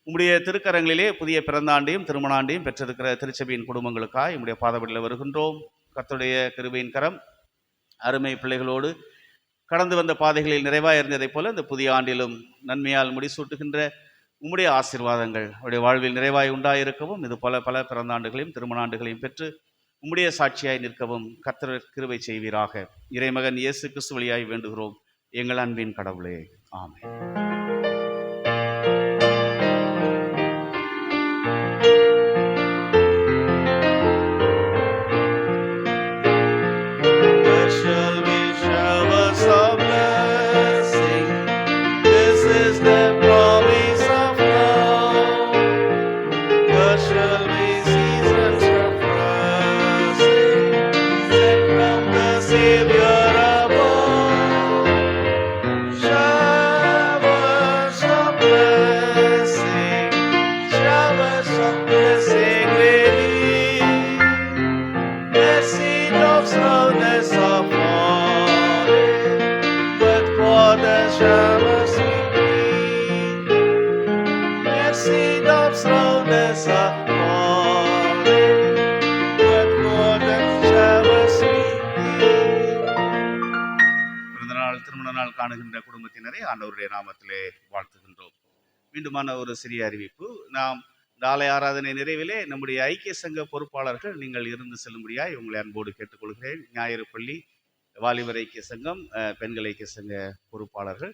உம்முடைய திருக்கரங்களிலே புதிய பிறந்த ஆண்டையும் திருமண ஆண்டையும் பெற்றிருக்கிற திருச்சபையின் குடும்பங்களுக்காக உம்முடைய பாதபடியில் வருகின்றோம். கர்த்தருடைய கிருபையின் கரம் அருமை பிள்ளைகளோடு கடந்து வந்த பாதைகளில் நிறைவாக இருந்ததைப் போல இந்த புதிய ஆண்டிலும் நன்மையால் முடிசூட்டுகின்ற உம்முடைய ஆசீர்வாதங்கள் அவருடைய வாழ்வில் நிறைவாய் உண்டாயிருக்கவும் இது போல பல பிறந்த ஆண்டுகளையும் திருமண ஆண்டுகளையும் பெற்று உம்முடைய சாட்சியாய் நிற்கவும் கர்த்தர் கிருபை செய்வீராக. இறைமகன் இயேசு கிறிஸ்து வழியாய் வேண்டுகிறோம் எங்கள் அன்பின் கடவுளே, ஆமென். திருமண நாள் காணுகின்ற குடும்பத்தினரை ஆண்டவருடைய நாமத்திலே வாழ்த்துகின்றோம். மீண்டுமான ஒரு சிறிய அறிவிப்பு. நாம் இந்த ஆலய ஆராதனை நிறைவிலே நம்முடைய ஐக்கிய சங்க பொறுப்பாளர்கள் நீங்கள் இருந்து செல்லும்படியாய் உங்களை அன்போடு கேட்டுக்கொள்கிறேன். ஞாயிறு பள்ளி, வாலிபர் ஐக்கிய சங்கம், பெண்கள் ஐக்கிய சங்க பொறுப்பாளர்கள்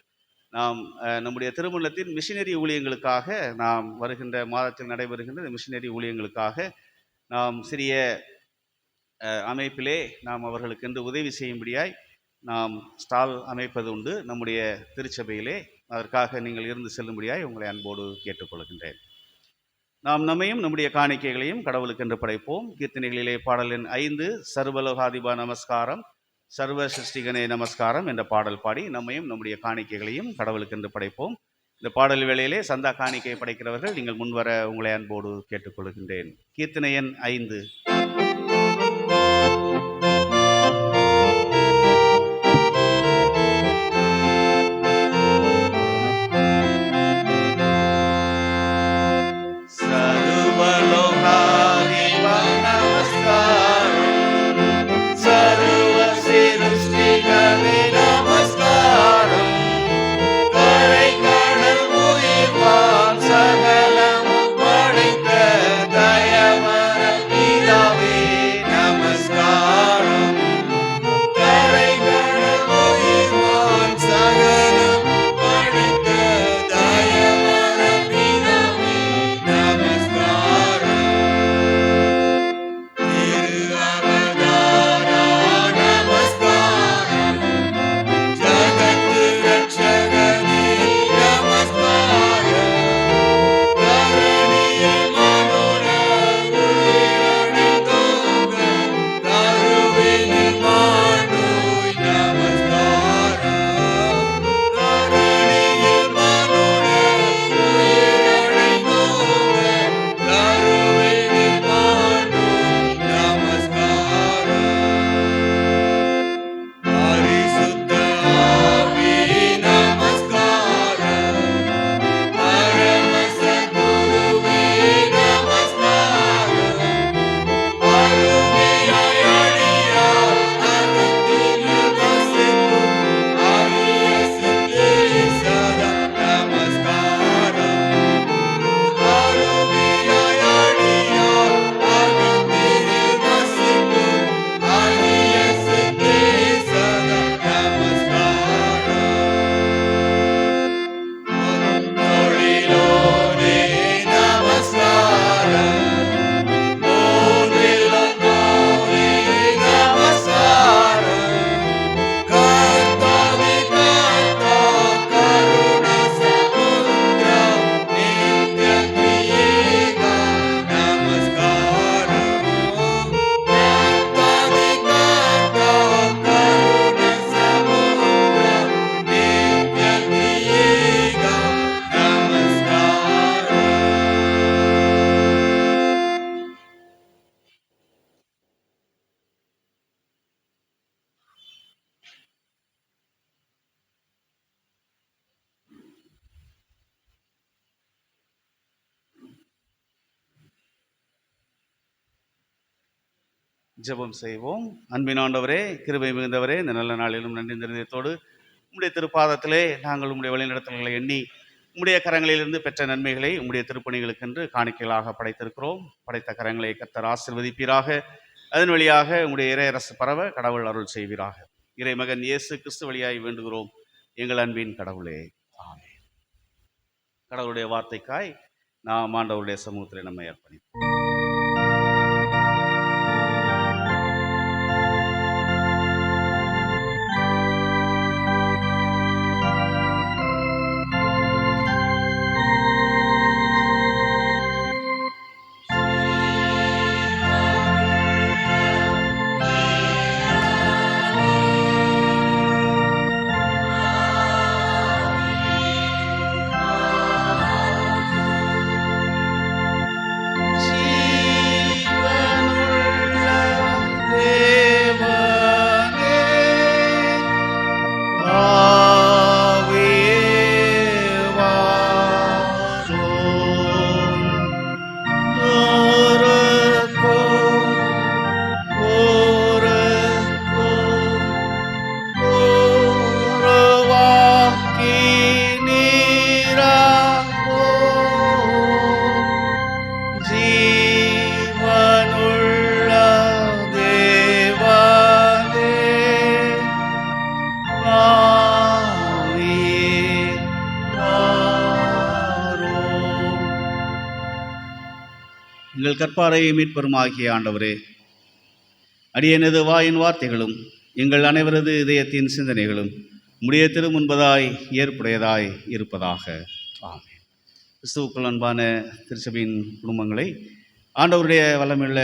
நாம் நம்முடைய திருமணத்தின் மிஷினரி ஊழியங்களுக்காக நாம் வருகின்ற மாதத்தில் நடைபெறுகின்ற மிஷினரி ஊழியங்களுக்காக நாம் சிறிய அமைப்பிலே நாம் அவர்களுக்கென்று உதவி செய்யும்படியாய் நாம் ஸ்டால் அமைப்பது உண்டு நம்முடைய திருச்சபையிலே. அதற்காக நீங்கள் இருந்து செல்லும்படியாய் உங்களை அன்போடு கேட்டுக்கொள்கின்றேன். நாம் நம்மையும் நம்முடைய காணிக்கைகளையும் கடவுளுக்கென்று படைப்போம். கீர்த்தனைகளிலே பாடல் எண் 5 சர்வலோகாதிபா நமஸ்காரம் சர்வ சிருஷ்டிகனே நமஸ்காரம் என்ற பாடல் பாடி நம்மையும் நம்முடைய காணிக்கைகளையும் கடவுளுக்கென்று படைப்போம். இந்த பாடல் வேளையிலே சந்தா காணிக்கை படைக்கிறவர்கள் நீங்கள் முன்வர உங்களை அன்போடு கேட்டுக்கொள்கின்றேன். கீர்த்தனை எண் 5. ஜெபம் செய்வோம். அன்பின் ஆண்டவரே, கிருபை மிகுந்தவரே, இந்த நல்ல நாளிலும் நன்றி நிறுவனத்தோடு உம்முடைய திருப்பாதத்திலே நாங்கள் உம்முடைய வழிநடத்தல்களை எண்ணி உம்முடைய கரங்களிலிருந்து பெற்ற நன்மைகளை உம்முடைய திருப்பணிகளுக்கென்று காணிக்கைகளாக படைத்திருக்கிறோம். படைத்த கரங்களை கர்த்தர் ஆசீர்வதிப்பீராக. அதன் வழியாக உம்முடைய இறையரசு பரவ கடவுள் அருள் செய்வீராக. இறைமகன் இயேசு கிறிஸ்து வழியாய் வேண்டுகிறோம் எங்கள் அன்பின் கடவுளே, ஆமென். கடவுளுடைய வார்த்தைக்காய் நாம் ஆண்டவருடைய சமூகத்தில் நம்மை அர்ப்பணிப்போம். Jesus. எங்கள் கற்பாரை மீட்பெருமாகிய ஆண்டவரே, அடியனது வாயின் வார்த்தைகளும் எங்கள் அனைவரது இதயத்தின் சிந்தனைகளும் உம்முடைய திருமுன்பதாய் ஏற்புடையதாய் இருப்பதாக. ஆமென். கிறிஸ்துவுக்குள் அன்பான திருச்சபையின் குடும்பங்களை ஆண்டவருடைய வல்லமையுள்ள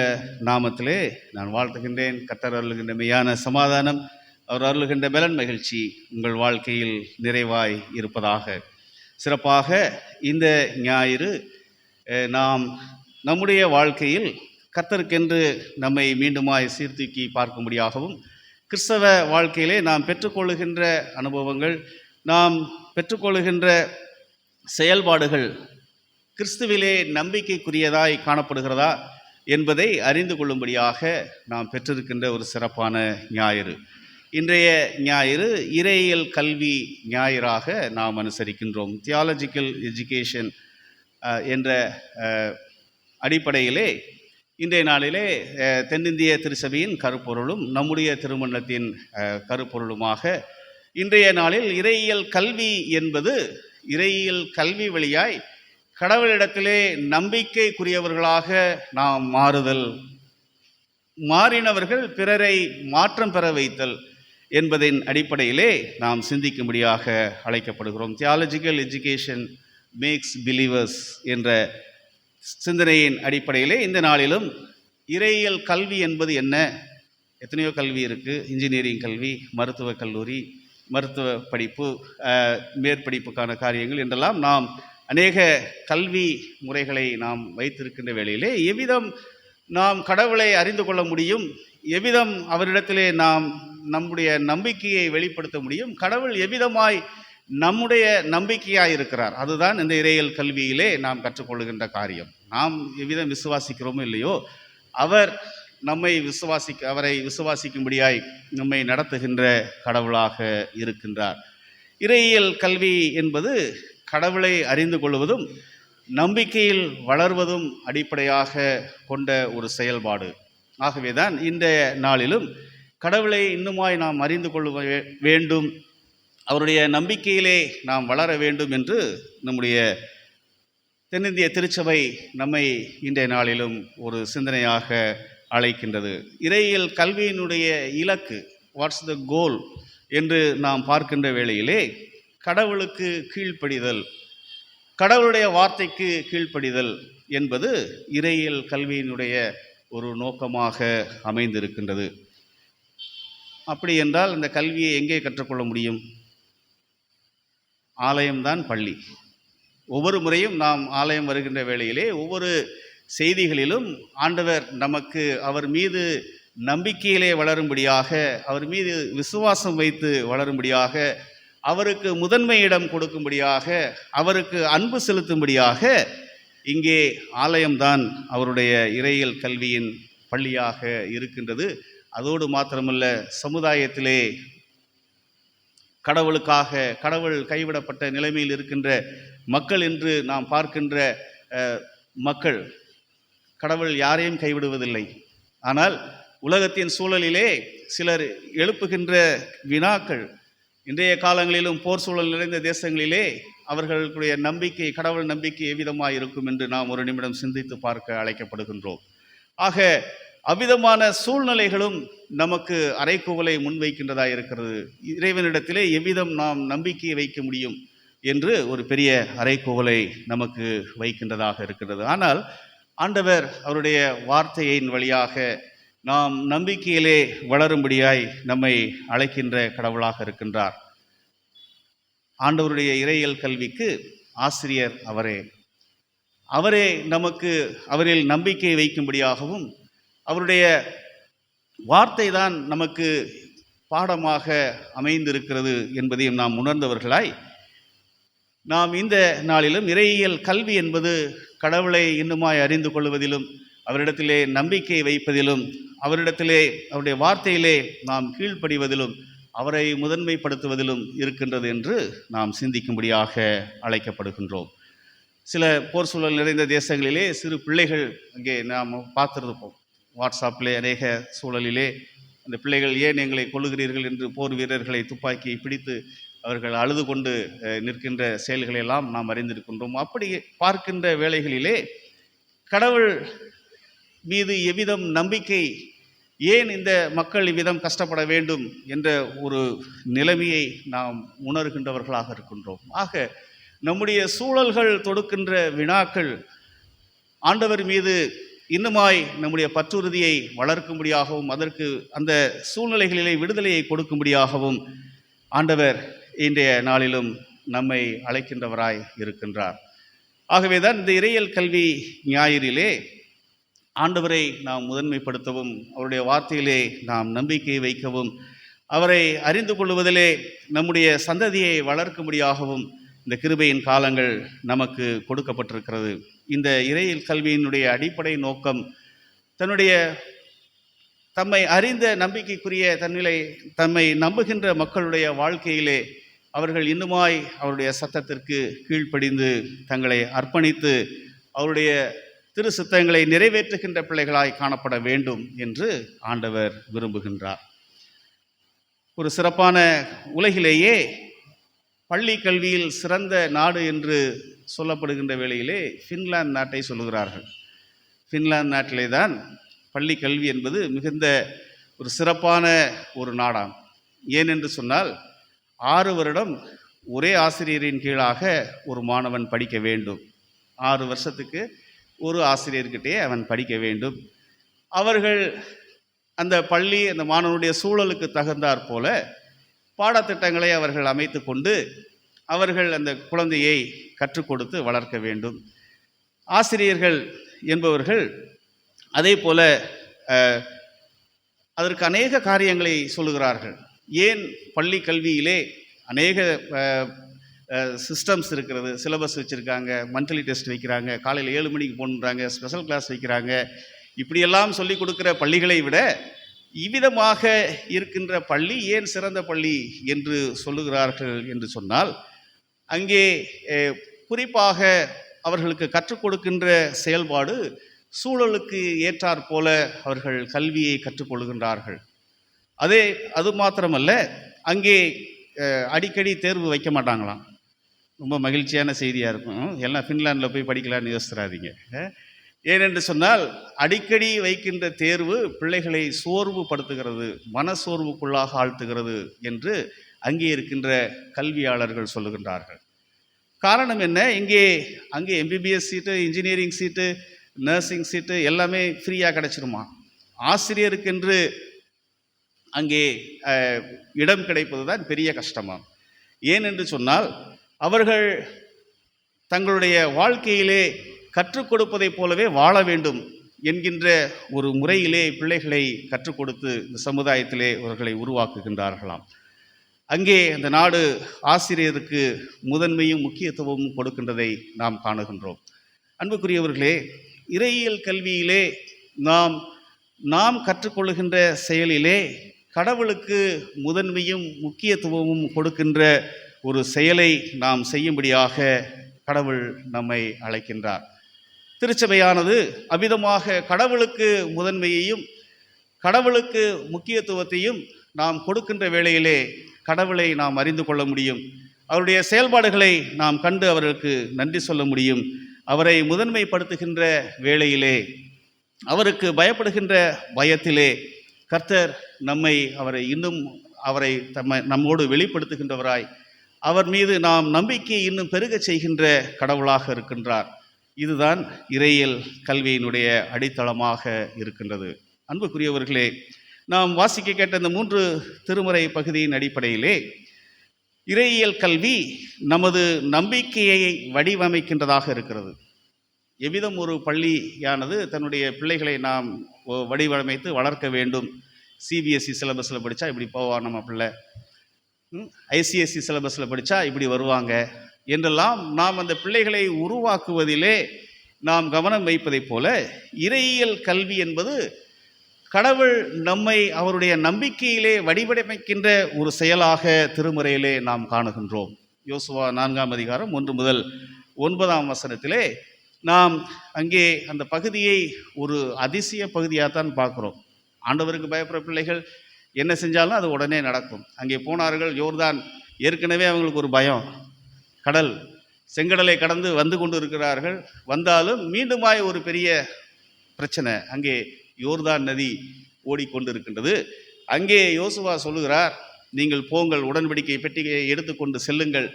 நாமத்திலே நான் வாழ்த்துகின்றேன். கர்த்தர் அருளுகின்ற மெய்யான சமாதானம், அவர் அருளுகின்ற பலன், மகிழ்ச்சி உங்கள் வாழ்க்கையில் நிறைவாய் இருப்பதாக. சிறப்பாக இந்த ஞாயிறு நாம் நம்முடைய வாழ்க்கையில் கர்த்தருக்கென்று நம்மை மீண்டுமாய் சீர்தூக்கி பார்க்கும்படியாகவும், கிறிஸ்தவ வாழ்க்கையிலே நாம் பெற்றுக்கொள்ளுகின்ற அனுபவங்கள், நாம் பெற்றுக்கொள்ளுகின்ற செயல்பாடுகள் கிறிஸ்துவிலே நம்பிக்கைக்குரியதாய் காணப்படுகிறதா என்பதை அறிந்து கொள்ளும்படியாக நாம் பெற்றிருக்கின்ற ஒரு சிறப்பான ஞாயிறு. இன்றைய ஞாயிறு இறையியல் கல்வி ஞாயிறாக நாம் அனுசரிக்கின்றோம். தியாலஜிக்கல் எஜுகேஷன் என்ற அடிப்படையிலே இன்றைய நாளிலே தென்னிந்திய திருச்சபையின் கருப்பொருளும் நம்முடைய திருமணத்தின் கருப்பொருளுமாக இன்றைய நாளில் இறையியல் கல்வி என்பது இறையியல் கல்வி வழியாய் கடவுளிடத்திலே நம்பிக்கைக்குரியவர்களாக நாம் மாறுதல், மாறினவர்கள் பிறரை மாற்றம் பெற வைத்தல் என்பதின் அடிப்படையிலே நாம் சிந்திக்கும்படியாக அழைக்கப்படுகிறோம். தியாலஜிக்கல் எஜுகேஷன் மேக்ஸ் பிலீவர்ஸ் என்ற சிந்தனையின் அடிப்படையிலே இந்த நாளிலும் இறையியல் கல்வி என்பது என்ன? எத்தனையோ கல்வி இருக்குது. இன்ஜினியரிங் கல்வி, மருத்துவக் கல்லூரி, மருத்துவ படிப்பு, மேற்படிப்புக்கான காரியங்கள் என்றெல்லாம் நாம் அநேக கல்வி முறைகளை நாம் வைத்திருக்கின்ற வேளையிலே எவ்விதம் நாம் கடவுளை அறிந்து கொள்ள முடியும், எவ்விதம் அவரிடத்திலே நாம் நம்முடைய நம்பிக்கையை வெளிப்படுத்த முடியும், கடவுள் எவ்விதமாய் நம்முடைய நம்பிக்கையாக இருக்கிறார், அதுதான் இந்த இறையியல் கல்வியிலே நாம் கற்றுக்கொள்ளுகின்ற காரியம். நாம் எவ்விதம் விசுவாசிக்கிறோமோ இல்லையோ, அவர் நம்மை அவரை விசுவாசிக்கும்படியாய் நம்மை நடத்துகின்ற கடவுளாக இருக்கின்றார். இறையியல் கல்வி என்பது கடவுளை அறிந்து கொள்வதும் நம்பிக்கையில் வளர்வதும் அடிப்படையாக கொண்ட ஒரு செயல்பாடு. ஆகவேதான் இந்த நாளிலும் கடவுளை இன்னுமாய் நாம் அறிந்து கொள்ள வேண்டும், அவருடைய நம்பிக்கையிலே நாம் வளர வேண்டும் என்று நம்முடைய தென்னிந்திய திருச்சபை நம்மை இன்றைய நாளிலும் ஒரு சிந்தனையாக அழைக்கின்றது. இறையியல் கல்வியினுடைய இலக்கு, வாட்ஸ் த கோல் என்று நாம் பார்க்கின்ற வேளையிலே கடவுளுக்கு கீழ்ப்படிதல், கடவுளுடைய வார்த்தைக்கு கீழ்ப்படிதல் என்பது இறையியல் கல்வியினுடைய ஒரு நோக்கமாக அமைந்திருக்கின்றது. அப்படி என்றால் இந்த கல்வியை எங்கே கற்றுக்கொள்ள முடியும்? ஆலயம்தான் பள்ளி. ஒவ்வொரு முறையும் நாம் ஆலயம் வருகின்ற வேளையிலே ஒவ்வொரு செய்திகளிலும் ஆண்டவர் நமக்கு அவர் மீது நம்பிக்கையிலே வளரும்படியாக, அவர் மீது விசுவாசம் வைத்து வளரும்படியாக, அவருக்கு முதன்மை இடம் கொடுக்கும்படியாக, அவருக்கு அன்பு செலுத்தும்படியாக இங்கே ஆலயம்தான் அவருடைய இறையியல் கல்வியின் பள்ளியாக இருக்கின்றது. அதோடு மாத்திரமல்ல, சமுதாயத்திலே கடவுளுக்காக, கடவுள் கைவிடப்பட்ட நிலைமையில் இருக்கின்ற மக்கள் என்று நாம் பார்க்கின்ற மக்கள், கடவுள் யாரையும் கைவிடுவதில்லை. ஆனால் உலகத்தின் சூழலிலே சிலர் எழுப்புகின்ற வினாக்கள், இன்றைய காலங்களிலும் போர் சூழல் நிறைந்த தேசங்களிலே அவர்களுடைய நம்பிக்கை, கடவுள் நம்பிக்கை எவ்விதமாக இருக்கும் என்று நாம் ஒரு நிமிடம் சிந்தித்து பார்க்க அழைக்கப்படுகின்றோம். ஆக அவ்விதமான சூழ்நிலைகளும் நமக்கு அறைகூவலை முன்வைக்கின்றதாக இருக்கிறது. இறைவனிடத்திலே எவ்விதம் நாம் நம்பிக்கையை வைக்க முடியும் என்று ஒரு பெரிய அறைகூவலை நமக்கு வைக்கின்றதாக இருக்கிறது. ஆனால் ஆண்டவர் அவருடைய வார்த்தையின் வழியாக நாம் நம்பிக்கையிலே வளரும்படியாய் நம்மை அழைக்கின்ற கடவுளாக இருக்கின்றார். ஆண்டவருடைய இறையியல் கல்விக்கு ஆசிரியர் அவரே நமக்கு அவரில் நம்பிக்கை வைக்கும்படியாகவும், அவருடைய வார்த்தை தான் நமக்கு பாடமாக அமைந்திருக்கிறது என்பதையும் நாம் உணர்ந்தவர்களாய், நாம் இந்த நாளிலும் இறையியல் கல்வி என்பது கடவுளை இன்னுமாய் அறிந்து கொள்வதிலும், அவரிடத்திலே நம்பிக்கை வைப்பதிலும், அவரிடத்திலே அவருடைய வார்த்தையிலே நாம் கீழ்ப்படிவதிலும், அவரை முதன்மைப்படுத்துவதிலும் இருக்கின்றது என்று நாம் சிந்திக்கும்படியாக அழைக்கப்படுகின்றோம். சில போர் சூழல் நிறைந்த தேசங்களிலே சிறு பிள்ளைகள் அங்கே நாம் பார்த்துருப்போம். வாட்ஸ்அப்பிலே அநேக சூழலிலே அந்த பிள்ளைகள் ஏன் எங்களை கொல்லுகிறீர்கள் என்று போர் வீரர்களை துப்பாக்கியை பிடித்து அவர்கள் அழுது கொண்டு நிற்கின்ற செயல்களெல்லாம் நாம் அறிந்திருக்கின்றோம். அப்படி பார்க்கின்ற வேளைகளிலே கடவுள் மீது எவ்விதம் நம்பிக்கை, ஏன் இந்த மக்கள் இவ்விதம் கஷ்டப்பட வேண்டும் என்ற ஒரு நிலைமையை நாம் உணர்கின்றவர்களாக இருக்கின்றோம். ஆக நம்முடைய சூழல்கள் தொடுக்கின்ற வினாக்கள் ஆண்டவர் மீது இன்னுமாய் நம்முடைய பற்றுறுதியை வளர்க்கும்படியாகவும் அதற்கு அந்த சூழ்நிலைகளிலே விடுதலையை கொடுக்கும்படியாகவும் ஆண்டவர் இன்றைய நாளிலும் நம்மை அழைக்கின்றவராய் இருக்கின்றார். ஆகவேதான் இந்த இறையியல் கல்வி ஞாயிறிலே ஆண்டவரை நாம் முதன்மைப்படுத்தவும், அவருடைய வார்த்தையிலே நாம் நம்பிக்கை வைக்கவும், அவரை அறிந்து கொள்வதிலே நம்முடைய சந்ததியை வளர்க்கும்படியாகவும் இந்த கிருபையின் காலங்கள் நமக்கு கொடுக்கப்பட்டிருக்கிறது. இந்த இறையியல் கல்வியினுடைய அடிப்படை நோக்கம் தம்மை அறிந்த நம்பிக்கைக்குரிய தம்மை நம்புகின்ற மக்களுடைய வாழ்க்கையிலே அவர்கள் இன்னுமாய் அவருடைய சத்தத்திற்கு கீழ்ப்படிந்து தங்களை அர்ப்பணித்து அவருடைய திரு சித்தங்களை நிறைவேற்றுகின்ற பிள்ளைகளாய் காணப்பட வேண்டும் என்று ஆண்டவர் விரும்புகின்றார். ஒரு சிறப்பான உலகிலேயே பள்ளி கல்வியில் சிறந்த நாடு என்று சொல்லப்படுகின்ற வேளையிலே ஃபின்லாந்து நாட்டை சொல்லுகிறார்கள். ஃபின்லாந்து நாட்டிலே தான் பள்ளி கல்வி என்பது மிகுந்த ஒரு சிறப்பான ஒரு நாடாம். ஏனென்று சொன்னால் 6 வருடம் ஒரே ஆசிரியரின் கீழாக ஒரு மாணவன் படிக்க வேண்டும். 6 வருஷத்துக்கு ஒரு ஆசிரியர்கிட்டே அவன் படிக்க வேண்டும். அவர்கள் அந்த பள்ளி அந்த மாணவனுடைய சூழலுக்கு தகுந்தாற் போல பாடத்திட்டங்களை அவர்கள் அமைத்து கொண்டு அவர்கள் அந்த குழந்தையை கற்றுக் கொடுத்து வளர்க்க வேண்டும். ஆசிரியர்கள் என்பவர்கள் அதே போல அதற்கு அநேக காரியங்களை சொல்லுகிறார்கள். ஏன் பள்ளி கல்வியிலே அநேக சிஸ்டம்ஸ் இருக்கிறது, சிலபஸ் வச்சுருக்காங்க, மந்த்லி டெஸ்ட் வைக்கிறாங்க, காலையில் 7 மணிக்கு போகணுன்றாங்க, ஸ்பெஷல் கிளாஸ் வைக்கிறாங்க, இப்படியெல்லாம் சொல்லி கொடுக்குற பள்ளிகளை விட இவ்விதமாக இருக்கின்ற பள்ளி ஏன் சிறந்த பள்ளி என்று சொல்லுகிறார்கள் என்று சொன்னால், அங்கே குறிப்பாக அவர்களுக்கு கற்றுக் கொடுக்கின்ற செயல்பாடு சூழலுக்கு ஏற்றாற் போல அவர்கள் கல்வியை கற்றுக்கொள்கின்றார்கள். அது மாத்திரமல்ல, அங்கே அடிக்கடி தேர்வு வைக்க மாட்டாங்களாம். ரொம்ப மகிழ்ச்சியான செய்தியாக இருக்கும். எல்லாம் ஃபின்லாண்டில் போய் படிக்கலான்னு யோசிச்சிடாதீங்க. ஏனென்று சொன்னால் அடிக்கடி வைக்கின்ற தேர்வு பிள்ளைகளை சோர்வுபடுத்துகிறது, மனசோர்வுக்குள்ளாக ஆழ்த்துகிறது என்று அங்கே இருக்கின்ற கல்வியாளர்கள் சொல்லுகின்றார்கள். காரணம் என்ன? அங்கே எம்பிபிஎஸ் சீட்டு, இன்ஜினியரிங் சீட்டு, நர்சிங் சீட்டு எல்லாமே ஃப்ரீயாக கிடச்சிருமா. ஆசிரியருக்கென்று அங்கே இடம் கிடைப்பது தான் பெரிய கஷ்டமாம். ஏனென்று சொன்னால் அவர்கள் தங்களுடைய வாழ்க்கையிலே கற்றுக் கொடுப்பதைப் போலவே வாழ வேண்டும் என்கின்ற ஒரு முறையிலே பிள்ளைகளை கற்றுக் கொடுத்து இந்த சமுதாயத்திலே அவர்களை உருவாக்குகின்றார்களாம். அங்கே அந்த நாடு ஆசிரியருக்கு முதன்மையும் முக்கியத்துவமும் கொடுக்கின்றதை நாம் காணுகின்றோம். அன்புக்குரியவர்களே, இறையியல் கல்வியிலே நாம் கற்றுக்கொள்ளுகின்ற செயலிலே கடவுளுக்கு முதன்மையும் முக்கியத்துவமும் கொடுக்கின்ற ஒரு செயலை நாம் செய்யும்படியாக கடவுள் நம்மை அழைக்கின்றார். திருச்சபையானது அவ்விதமாக கடவுளுக்கு முதன்மையையும் கடவுளுக்கு முக்கியத்துவத்தையும் நாம் கொடுக்கின்ற வேளையிலே கடவுளை நாம் அறிந்து கொள்ள முடியும். அவருடைய செயல்பாடுகளை நாம் கண்டு அவருக்கு நன்றி சொல்ல முடியும். அவரை முதன்மைப்படுத்துகின்ற வேளையிலே, அவருக்கு பயப்படுகின்ற பயத்திலே கர்த்தர் அவரை நம்மோடு வெளிப்படுத்துகின்றவராய், அவர் மீது நாம் நம்பிக்கையை இன்னும் பெருக செய்கின்ற கடவுளாக இருக்கின்றார். இதுதான் இறையியல் கல்வியினுடைய அடித்தளமாக இருக்கின்றது. அன்புக்குரியவர்களே, நாம் வாசிக்க கேட்ட இந்த 3 திருமுறை பகுதியின் அடிப்படையிலே இறையியல் கல்வி நமது நம்பிக்கையை வடிவமைக்கின்றதாக இருக்கிறது. எவ்விதம் ஒரு பள்ளியானது தன்னுடைய பிள்ளைகளை நாம் வடிவமைத்து வளர்க்க வேண்டும். சிபிஎஸ்சி சிலபஸில் படித்தா இப்படி போவான் நம்ம பிள்ளை, ஐசிஎஸ்சி சிலபஸில் படித்தா இப்படி வருவாங்க என்றெல்லாம் நாம் அந்த பிள்ளைகளை உருவாக்குவதிலே நாம் கவனம் வைப்பதைப் போல, இறையியல் கல்வி என்பது கடவுள் நம்மை அவருடைய நம்பிக்கையிலே வடிவமைக்கின்ற ஒரு செயலாக திருமுறையிலே நாம் காணுகின்றோம். யோசுவா 4ஆம் அதிகாரம் 1 முதல் 9ஆம் வசனத்திலே நாம் அங்கே அந்த பகுதியை ஒரு அதிசய பகுதியாகத்தான் பார்க்குறோம். ஆண்டவருக்கு பயப்படுற பிள்ளைகள் என்ன செஞ்சாலும் அது உடனே நடக்கும். அங்கே போனார்கள், யோர்தான் ஏற்கனவே அவங்களுக்கு ஒரு பயம், கடல் செங்கடலை கடந்து வந்து கொண்டு இருக்கிறார்கள். வந்தாலும் மீண்டுமாய் ஒரு பெரிய பிரச்சனை. அங்கே யோர்தான் நதி ஓடிக்கொண்டிருக்கின்றது. அங்கே யோசுவா சொல்லுகிறார், நீங்கள் போங்கள், உடன்படிக்கை பெட்டியை எடுத்துக்கொண்டு செல்லுங்கள்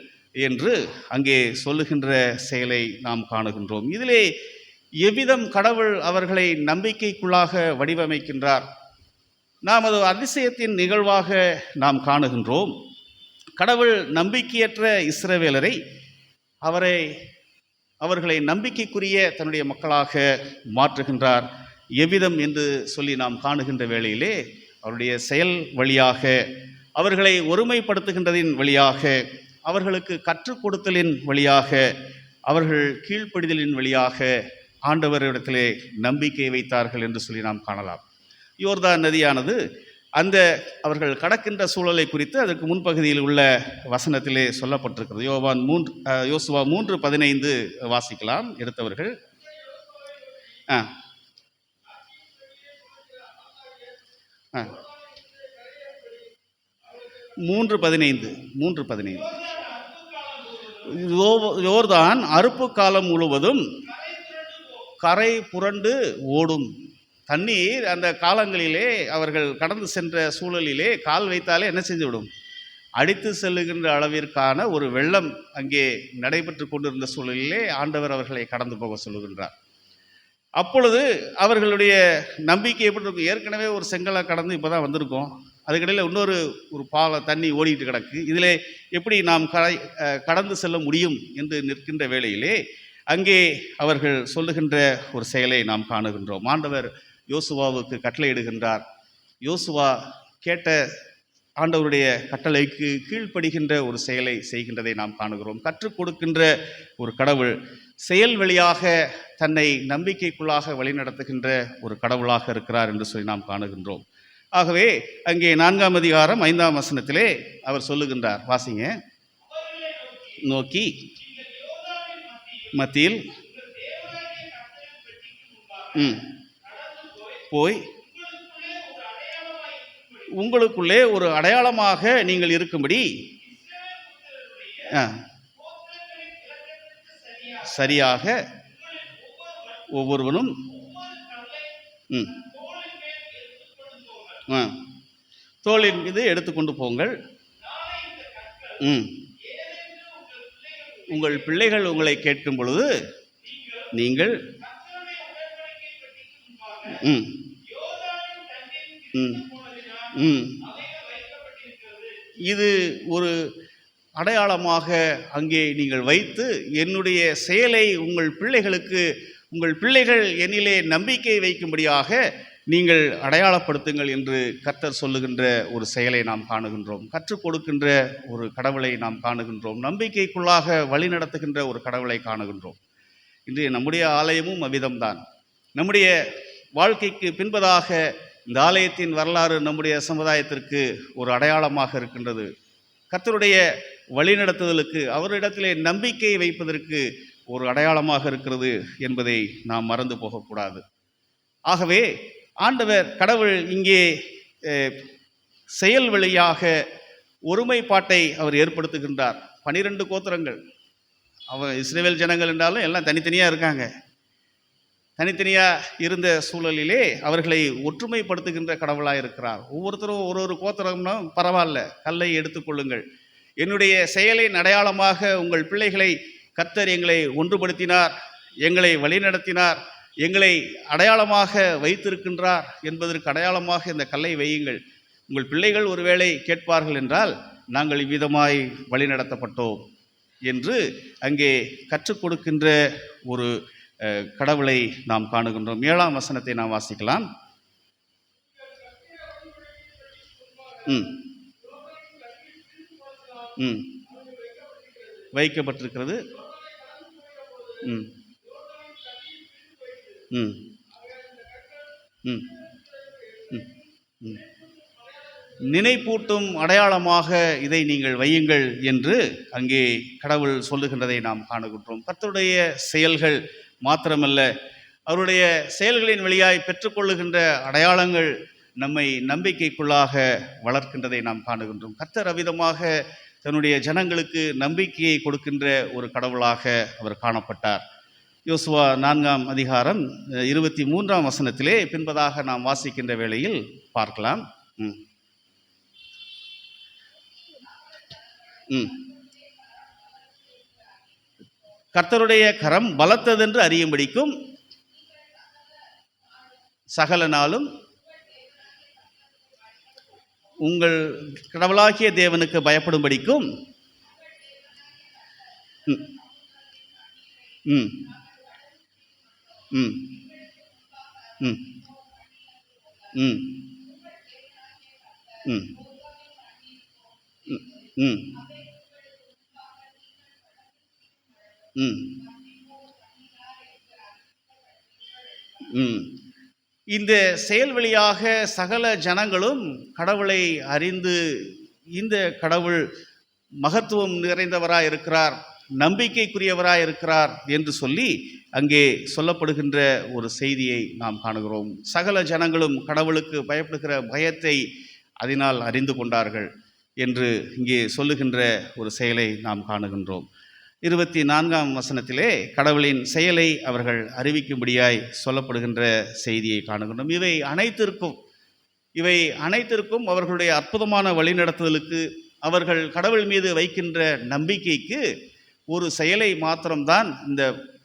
என்று அங்கே சொல்லுகின்ற செயலை நாம் காணுகின்றோம். இதிலே எவ்விதம் கடவுள் அவர்களை நம்பிக்கைக்குள்ளாக வடிவமைக்கின்றார், நாம் அது அதிசயத்தின் நிகழ்வாக நாம் காணுகின்றோம். கடவுள் நம்பிக்கையற்ற இஸ்ரவேலரை அவர்களை நம்பிக்கைக்குரிய தன்னுடைய மக்களாக மாற்றுகின்றார். எவ்விதம் என்று சொல்லி நாம் காணுகின்ற வேளையிலே அவருடைய செயல் வழியாக, அவர்களை ஒருமைப்படுத்துகின்றதின் வழியாக, அவர்களுக்கு கற்றுக் கொடுத்தலின் வழியாக, அவர்கள் கீழ்ப்படிதலின் வழியாக ஆண்டவரிடத்திலே நம்பிக்கை வைத்தார்கள் என்று சொல்லி நாம் காணலாம். யோர்தான் நதியானது அந்த அவர்கள் கடக்கின்ற சூழலை குறித்து அதற்கு முன்பகுதியில் உள்ள வசனத்திலே சொல்லப்பட்டிருக்கிறது. யோசுவா 3:15 வாசிக்கலாம் எடுத்தவர்கள். 3:15 யோர்தான் அறுப்பு காலம் முழுவதும் கரை புரண்டு ஓடும். தண்ணீர் அந்த காலங்களிலே அவர்கள் கடந்து சென்ற சூழலிலே கால் வைத்தாலே என்ன செஞ்சுவிடும், அடித்து செல்லுகின்ற அளவிற்கான ஒரு வெள்ளம் அங்கே நடைபெற்று கொண்டிருந்த சூழலிலே ஆண்டவர் அவர்களை கடந்து போக சொல்லுகின்றார். அப்பொழுது அவர்களுடைய நம்பிக்கை எப்படி இருக்கும்? ஏற்கனவே ஒரு செங்கலை கடந்து இப்போ தான் வந்திருக்கோம், அதுக்கிடையில் இன்னொரு தண்ணி ஓடிட்டு கிடக்கு, இதில் எப்படி நாம் கடந்து செல்ல முடியும் என்று நிற்கின்ற வேளையிலே அங்கே அவர்கள் சொல்லுகின்ற ஒரு செயலை நாம் காணுகின்றோம். ஆண்டவர் யோசுவாவுக்கு கட்டளையிடுகின்றார். யோசுவா கேட்ட ஆண்டவருடைய கட்டளைக்கு கீழ்ப்படுகின்ற ஒரு செயலை செய்கின்றதை நாம் காணுகிறோம். கற்றுக் கொடுக்கின்ற ஒரு கடவுள் செயல் வழியாக தன்னை நம்பிக்கைக்குள்ளாக வழிநடத்துகின்ற ஒரு கடவுளாக இருக்கிறார் என்று சொல்லி நாம் காணுகின்றோம். ஆகவே அங்கே 4ஆம் அதிகாரம் 5ஆம் வசனத்திலே அவர் சொல்லுகின்றார், வாசிங்க. நோக்கி மத்தியில் போய் உங்களுக்குள்ளே ஒரு அடையாளமாக நீங்கள் இருக்கும்படி சரியாக ஒவ்வொருவனும் தோளின் மீது எடுத்துக்கொண்டு போங்கள். உங்கள் பிள்ளைகள் உங்களை கேட்கும் பொழுது நீங்கள் இது ஒரு அடையாளமாக அங்கே நீங்கள் வைத்து என்னுடைய செயலை உங்கள் பிள்ளைகள் என்னிலே நம்பிக்கை வைக்கும்படியாக நீங்கள் அடையாளப்படுத்துங்கள் என்று கர்த்தர் சொல்லுகின்ற ஒரு செயலை நாம் காணுகின்றோம். கற்றுக் கொடுக்கின்ற ஒரு கடவுளை நாம் காணுகின்றோம். நம்பிக்கைக்குள்ளாக வழி நடத்துகின்ற ஒரு கடவுளை காணுகின்றோம். இன்றைய நம்முடைய ஆலயமும் அவ்விதம்தான். நம்முடைய வாழ்க்கைக்கு பின்பதாக இந்த ஆலயத்தின் வரலாறு நம்முடைய சமுதாயத்திற்கு ஒரு அடையாளமாக இருக்கின்றது. கர்த்தருடைய வழிநடத்துதலுக்கு, அவரிடத்திலே நம்பிக்கை வைப்பதற்கு ஒரு அடையாளமாக இருக்கிறது என்பதை நாம் மறந்து போகக்கூடாது. ஆகவே ஆண்டவர் கடவுள் இங்கே செயல் வழியாக ஒருமைப்பாட்டை அவர் ஏற்படுத்துகின்றார். 12 கோத்திரங்கள், இஸ்ரவேல் ஜனங்கள் என்றாலும் எல்லாம் தனித்தனியாக இருக்காங்க. தனித்தனியாக இருந்த சூழலிலே அவர்களை ஒற்றுமைப்படுத்துகின்ற கடவுளாக இருக்கிறார். ஒவ்வொருத்தரும் ஒரு கோத்திரம்னா பரவாயில்ல, கல்லை எடுத்துக்கொள்ளுங்கள், என்னுடைய செயலின் அடையாளமாக உங்கள் பிள்ளைகளை கர்த்தர் எங்களை ஒன்றுபடுத்தினார், எங்களை வழிநடத்தினார், எங்களை அடையாளமாக வைத்திருக்கின்றார் என்பதற்கு அடையாளமாக இந்த கல்லை வையுங்கள். உங்கள் பிள்ளைகள் ஒருவேளை கேட்பார்கள் என்றால் நாங்கள் இவ்விதமாய் வழிநடத்தப்பட்டோம் என்று அங்கே கற்றுக் கொடுக்கின்ற ஒரு கடவுளை நாம் காணுகின்றோம். 7ஆம் வசனத்தை நாம் வாசிக்கலாம். வைக்கப்பட்டிருக்கிறது. நினைப்பூட்டும் அடையாளமாக இதை நீங்கள் வையுங்கள் என்று அங்கே கடவுள் சொல்லுகின்றதை நாம் காணுகின்றோம். கர்த்தருடைய செயல்கள் மாத்திரமல்ல, அவருடைய செயல்களின் வழியாய் பெற்றுக்கொள்ளுகின்ற அடையாளங்கள் நம்மை நம்பிக்கைக்குள்ளாக வளர்க்கின்றதை நாம் காணுகின்றோம். கர்த்தர் அவ்விதமாக தன்னுடைய ஜனங்களுக்கு நம்பிக்கையை கொடுக்கின்ற ஒரு கடவுளாக அவர் காணப்பட்டார். யோசுவா 4ஆம் அதிகாரம் 23ஆம் வசனத்திலே பின்பதாக நாம் வாசிக்கின்ற வேளையில் பார்க்கலாம். கர்த்தருடைய கரம் பலத்ததென்று அறியும்படிக்கும் சகல நாளும் உங்கள் கடவுளாகிய தேவனுக்கு பயப்படும்படிக்கும் ம் ம் ம் ம் ம் ம் ம் ம் இந்த செயல் வழியாக சகல ஜனங்களும் கடவுளை அறிந்து இந்த கடவுள் மகத்துவம் நிறைந்தவராய் இருக்கிறார், நம்பிக்கைக்குரியவராய் இருக்கிறார் என்று சொல்லி அங்கே சொல்லப்படுகின்ற ஒரு செய்தியை நாம் காணுகிறோம். சகல ஜனங்களும் கடவுளுக்கு பயப்படுகிற பயத்தை அதனால் அறிந்து கொண்டார்கள் என்று இங்கே சொல்லுகின்ற ஒரு செயலை நாம் காணுகின்றோம். 24ஆம் வசனத்திலே கடவுளின் செயலை அவர்கள் அறிவிக்கும்படியாய் சொல்லப்படுகின்ற செய்தியை காணுகின்றோம். இவை அனைத்திற்கும் அவர்களுடைய அற்புதமான வழிநடத்துதலுக்கு, அவர்கள் கடவுள் மீது வைக்கின்ற நம்பிக்கைக்கு ஒரு செயலை மாத்திரம்தான் இந்த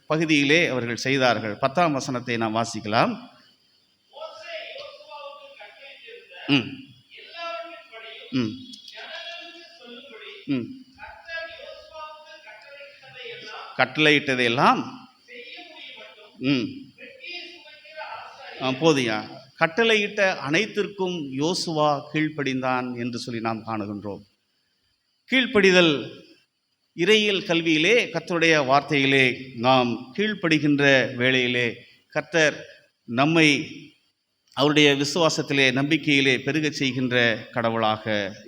பகுதியிலே அவர்கள் செய்தார்கள். 10ஆம் வசனத்தை நாம் வாசிக்கலாம். ம் ம் ம் கட்டளையிட்டதையெல்லாம் போதியா கட்டளையிட்ட அனைத்திற்கும் யோசுவா கீழ்ப்படிந்தான் என்று சொல்லி நாம் காணுகின்றோம். கீழ்ப்படிதல் இறையியல் கல்வியிலே, கர்த்தருடைய வார்த்தையிலே நாம் கீழ்ப்படுகின்ற வேளையிலே கர்த்தர் நம்மை அவருடைய விசுவாசத்திலே, நம்பிக்கையிலே பெருகச் செய்கின்ற கடவுளாக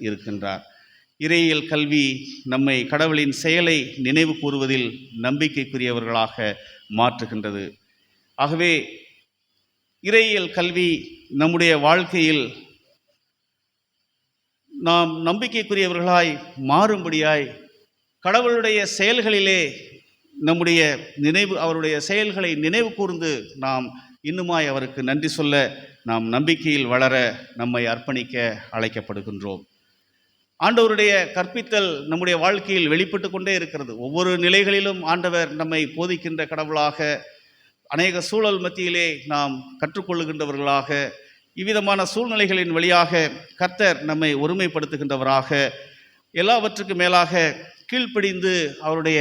இருக்கின்றார். இறையியல் கல்வி நம்மை கடவுளின் செயலை நினைவு கூறுவதில் நம்பிக்கைக்குரியவர்களாக மாற்றுகின்றது. ஆகவே இறையியல் கல்வி நம்முடைய வாழ்க்கையில் நாம் நம்பிக்கைக்குரியவர்களாய் மாறும்படியாய் கடவுளுடைய செயல்களிலே நம்முடைய அவருடைய செயல்களை நினைவு கூர்ந்து நாம் இன்னுமாய் அவருக்கு நன்றி சொல்ல, நாம் நம்பிக்கையில் வளர நம்மை அர்ப்பணிக்க அழைக்கப்படுகின்றோம். ஆண்டவருடைய கற்பித்தல் நம்முடைய வாழ்க்கையில் வெளிப்பட்டு கொண்டே இருக்கிறது. ஒவ்வொரு நிலைகளிலும் ஆண்டவர் நம்மை போதிக்கின்ற கடவுளாக, அநேக சூழல் மத்தியிலே நாம் கற்றுக்கொள்ளுகின்றவர்களாக, இவ்விதமான சூழ்நிலைகளின் வழியாக கர்த்தர் நம்மை ஒருமைப்படுத்துகின்றவராக, எல்லாவற்றுக்கும் மேலாக கீழ்ப்படிந்து அவருடைய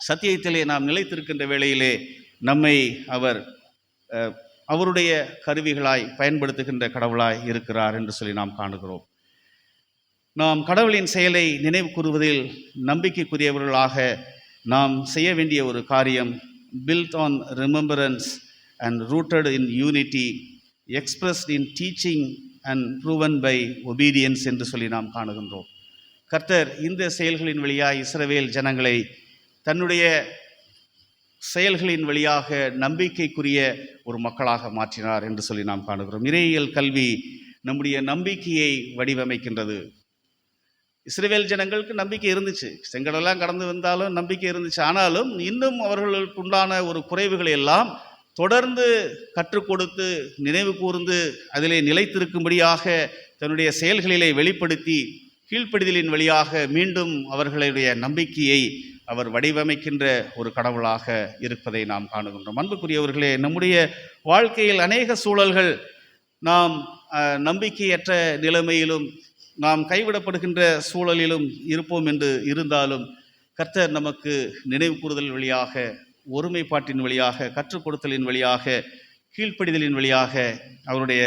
சத்தியத்திலே நாம் நிலைத்திருக்கின்ற வேளையிலே நம்மை அவருடைய கருவிகளாய் பயன்படுத்துகின்ற கடவுளாய் இருக்கிறார் என்று சொல்லி நாம் காணுகிறோம். நாம் கடவுளின் செயலை நினைவு கூறுவதில் நம்பிக்கைக்குரியவர்களாக நாம் செய்ய வேண்டிய ஒரு காரியம், built on remembrance and rooted in unity, expressed in teaching and proven by obedience என்று சொல்லி நாம் காணுகின்றோம். கர்த்தர் இந்த செயல்களின் வழியாக இஸ்ரவேல் ஜனங்களை தன்னுடைய செயல்களின் வழியாக நம்பிக்கைக்குரிய ஒரு மக்களாக மாற்றினார் என்று சொல்லி நாம் காணுகிறோம். இறையியல் கல்வி நம்முடைய நம்பிக்கையை வடிவமைக்கின்றது. இஸ்ரவேல் ஜனங்களுக்கு நம்பிக்கை இருந்துச்சு, செங்கடெல்லாம் கடந்து வந்தாலும் நம்பிக்கை இருந்துச்சு. ஆனாலும் இன்னும் அவர்களுக்கு உண்டான ஒரு குறைவுகளை எல்லாம் தொடர்ந்து கற்றுக் கொடுத்து நினைவு கூர்ந்து அதிலே நிலைத்திருக்கும்படியாக தன்னுடைய செயல்களிலே வெளிப்படுத்தி கீழ்ப்படிதலின் வழியாக மீண்டும் அவர்களுடைய நம்பிக்கையை அவர் வடிவமைக்கின்ற ஒரு கடவுளாக இருப்பதை நாம் காணுகின்றோம். அன்புக்குரியவர்களே, நம்முடைய வாழ்க்கையில் அநேக சூழல்கள் நாம் நம்பிக்கையற்ற நிலைமையிலும் நாம் கைவிடப்படுகின்ற சூழலிலும் இருப்போம் என்று இருந்தாலும் கர்த்தர் நமக்கு நினைவு கூறுதல் வழியாக, ஒருமைப்பாட்டின் வழியாக, கற்றுக் கொடுத்தலின் வழியாக, கீழ்ப்படிதலின் வழியாக அவருடைய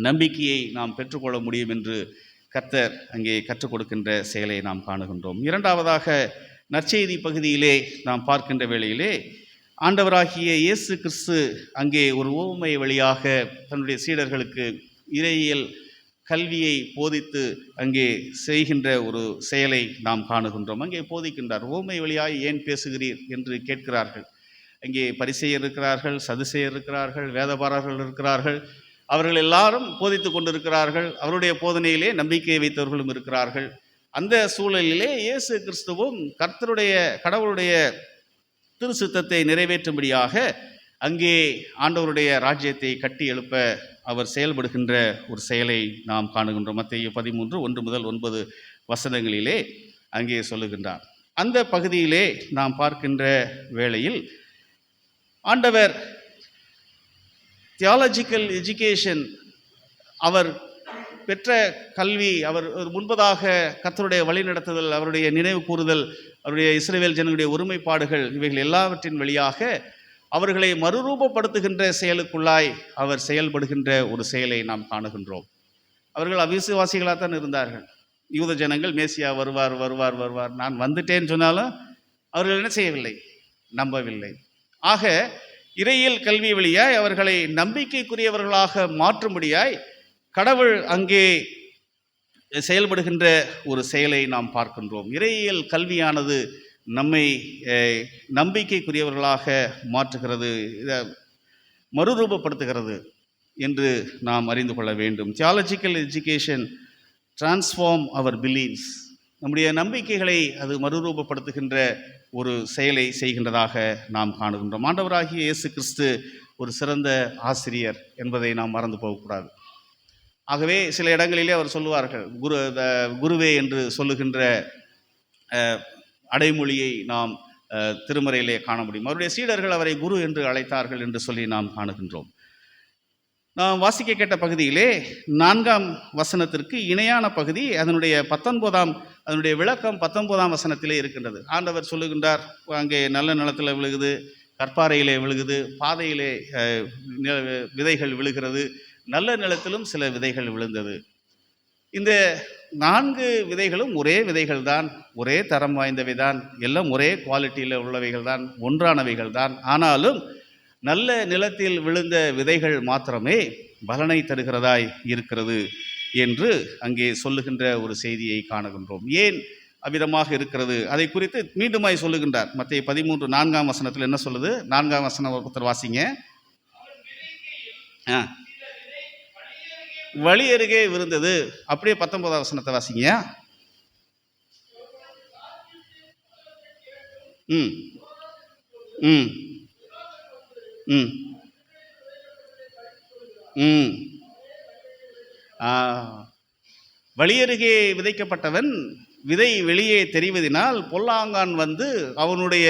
நம்பிக்கையை நாம் பெற்றுக்கொள்ள முடியும் என்று கர்த்தர் அங்கே கற்றுக் கொடுக்கின்ற செயலை நாம் காணுகின்றோம். இரண்டாவதாக நற்செய்தி பகுதியிலே நாம் பார்க்கின்ற வேளையிலே ஆண்டவராகிய இயேசு கிறிஸ்து அங்கே ஒரு உவமை வழியாக தன்னுடைய சீடர்களுக்கு இறையியல் கல்வியை போதித்து அங்கே செய்கின்ற ஒரு செயலை நாம் காணுகின்றோம். அங்கே போதிக்கின்றார். உவமை வழியாக ஏன் பேசுகிறீர் என்று கேட்கிறார்கள். அங்கே பரிசேயர் இருக்கிறார்கள், சதுசேயர் இருக்கிறார்கள், வேதபாரர்கள் இருக்கிறார்கள். அவர்கள் எல்லாரும் போதித்து கொண்டிருக்கிறார்கள். அவருடைய போதனையிலே நம்பிக்கை வைத்தவர்களும் இருக்கிறார்கள். அந்த சூழலிலே இயேசு கிறிஸ்துவும் கடவுளுடைய திருச்சித்தத்தை நிறைவேற்றும்படியாக அங்கே ஆண்டவருடைய ராஜ்யத்தை கட்டி எழுப்ப அவர் செயல்படுகின்ற ஒரு செயலை நாம் காணுகின்றோம். மத்தேயு 13:1-9 வசனங்களிலே அங்கே சொல்லுகின்றார். அந்த பகுதியிலே நாம் பார்க்கின்ற வேளையில் ஆண்டவர் தியாலஜிக்கல் எஜுகேஷன், அவர் பெற்ற கல்வி, அவர் முன்பதாக கர்த்தருடைய வழிநடத்துதல், அவருடைய நினைவு கூறுதல், அவருடைய இஸ்ரவேல் ஜனங்களுடைய ஒருமைப்பாடுகள், இவைகள் எல்லாவற்றின் வழியாக அவர்களை மறுரூபப்படுத்துகின்ற செயலுக்குள்ளாய் அவர் செயல்படுகின்ற ஒரு செயலை நாம் காணுகின்றோம். அவர்கள் அவிசுவாசிகளாக தான் இருந்தார்கள். யூத ஜனங்கள் மேசியா வருவார் வருவார் வருவார், நான் வந்துட்டேன்னு சொன்னாலும் அவர்கள் என்ன செய்யவில்லை, நம்பவில்லை. ஆக இறையியல் கல்வி வழியாய் அவர்களை நம்பிக்கைக்குரியவர்களாக மாற்றும்படியாய் கடவுள் அங்கே செயல்படுகின்ற ஒரு செயலை நாம் பார்க்கின்றோம். இறையியல் கல்வியானது நம்மை நம்பிக்கைக்குரியவர்களாக மாற்றுகிறது, மறுரூபப்படுத்துகிறது என்று நாம் அறிந்து கொள்ள வேண்டும். தியாலஜிக்கல் எஜுகேஷன் டிரான்ஸ்ஃபார்ம் அவர் பிலீவ்ஸ், நம்முடைய நம்பிக்கைகளை அது மறுரூபப்படுத்துகின்ற ஒரு செயலை செய்கின்றதாக நாம் காணுகின்றோம். ஆண்டவராகிய இயேசு கிறிஸ்து ஒரு சிறந்த ஆசிரியர் என்பதை நாம் மறந்து போகக்கூடாது. ஆகவே சில இடங்களிலே அவர் சொல்லுவார்கள், குருவே என்று சொல்லுகின்ற அடைமொழியை நாம் திருமறையிலே காண முடியும். அவருடைய சீடர்கள் அவரை குரு என்று அழைத்தார்கள் என்று சொல்லி நாம் காணுகின்றோம். நாம் வாசிக்க கேட்ட பகுதியிலே 4ஆம் வசனத்திற்கு இணையான பகுதி அதனுடைய 19ஆம் விளக்கம் 19ஆம் வசனத்திலே இருக்கின்றது. ஆண்டவர் சொல்லுகின்றார், அங்கே நல்ல நிலத்தில் விழுகுது, கற்பாறையிலே விழுகுது, பாதையிலே விதைகள் விழுகிறது, நல்ல நிலத்திலும் சில விதைகள் விழுந்தது. இந்த 4 விதைகளும் ஒரே விதைகள் தான், ஒரே தரம் வாய்ந்தவை தான், எல்லாம் ஒரே குவாலிட்டியில் உள்ளவைகள் தான், ஒன்றானவைகள் தான். ஆனாலும் நல்ல நிலத்தில் விழுந்த விதைகள் மாத்திரமே பலனை தருகிறதாய் இருக்கிறது என்று அங்கே சொல்லுகின்ற ஒரு செய்தியை காணுகின்றோம். ஏன் அவ்விதமாக இருக்கிறது அதை குறித்து மீண்டுமாய் சொல்லுகின்றார். மத்தேயு 13:4 வசனத்தில் என்ன சொல்லுது? 4ஆம் வசனம் ஒருத்தர் வாசிங்க. வழி அருகே விழுந்தது. அப்படியே 19ஆம் வசனத்தை வாசிங்க. ம் ம் ம் ம் வழியருகே விதைக்கப்பட்டவன் விதை வெளியே தெரிவதினால் பொல்லாங்கான் வந்து அவனுடைய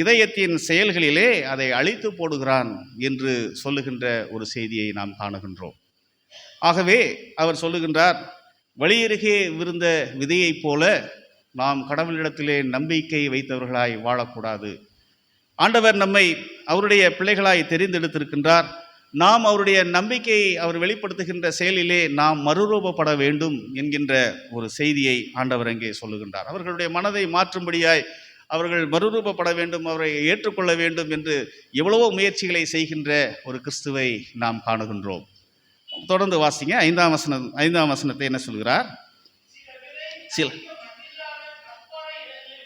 இதயத்தின் செயல்களிலே அதை அழித்து போடுகிறான் என்று சொல்லுகின்ற ஒரு செய்தியை நாம் காணுகின்றோம். ஆகவே அவர் சொல்லுகின்றார், வழியருகே விழுந்த விதையைப் போல நாம் கடவுளிடத்திலே நம்பிக்கை வைத்தவர்களாய் வாழக்கூடாது. ஆண்டவர் நம்மை அவருடைய பிள்ளைகளாய் தெரிந்தெடுத்திருக்கின்றார். நாம் அவருடைய நம்பிக்கையை அவர் வெளிப்படுத்துகின்ற செயலிலே நாம் மறுரூபப்பட வேண்டும் என்கின்ற ஒரு செய்தியை ஆண்டவர் அங்கே சொல்லுகின்றார். அவர்களுடைய மனதை மாற்றும்படியாய் அவர்கள் மறுரூபப்பட வேண்டும், அவரை ஏற்றுக்கொள்ள வேண்டும் என்று எவ்வளவோ முயற்சிகளை செய்கின்ற ஒரு கிறிஸ்துவை நாம் காணுகின்றோம். தொடர்ந்து வாசிங்க. 5ஆம் வசனத்தை என்ன சொல்கிறார்? சில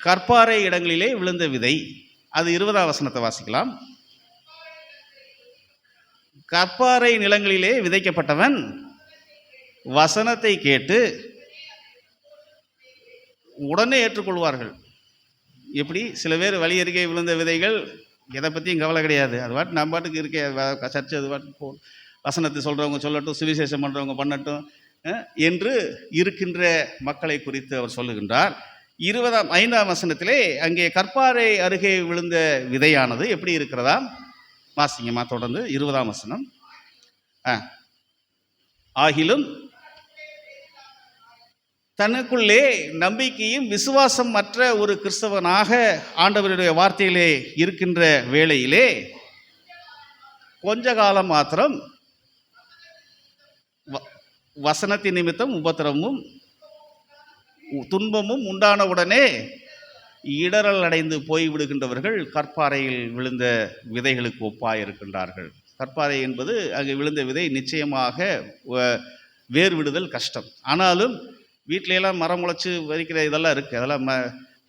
கற்பாறை இடங்களிலே விழுந்த விதை. அது 20ஆம் வசனத்தை வாசிக்கலாம். கற்பாறை நிலங்களிலே விதைக்கப்பட்டவன் வசனத்தை கேட்டு உடனே ஏற்றுக்கொள்வார்கள். எப்படி? சில பேர் வழி அருகே விழுந்த விதைகள் எதை பற்றியும் கவலை கிடையாது, அது பாட்டு நம்ம பாட்டுக்கு இருக்கே, சர்ச்சை அது பாட்டுக்கு போ, வசனத்தை சொல்கிறவங்க சொல்லட்டும், சுவிசேஷம் பண்ணுறவங்க பண்ணட்டும் என்று இருக்கின்ற மக்களை குறித்து அவர் சொல்லுகின்றார். 5ஆம் வசனத்திலே அங்கே கற்பாறை அருகே விழுந்த விதையானது எப்படி இருக்கிறதா? வாசிங்கம்மா தொடர்ந்து 20ஆம் வசனம். ஆகிலும் தனக்குள்ளே நம்பிக்கையும் விசுவாசம் மற்ற ஒரு கிறிஸ்தவனாக ஆண்டவருடைய வார்த்தையிலே இருக்கின்ற வேளையிலே கொஞ்ச காலம் மாத்திரம் வசனத்தின் நிமித்தம் உபத்திரமும் துன்பமும் உண்டானவுடனே இடரல் அடைந்து போய்விடுகின்றவர்கள் கற்பாறையில் விழுந்த விதைகளுக்கு ஒப்பாய் இருக்கின்றார்கள். கற்பாறை என்பது அங்கே விழுந்த விதை நிச்சயமாக வேர் விடுதல் கஷ்டம். ஆனாலும் வீட்டிலெல்லாம் மரம் முளைச்சி வரிக்கிற இதெல்லாம் இருக்குது. அதெல்லாம்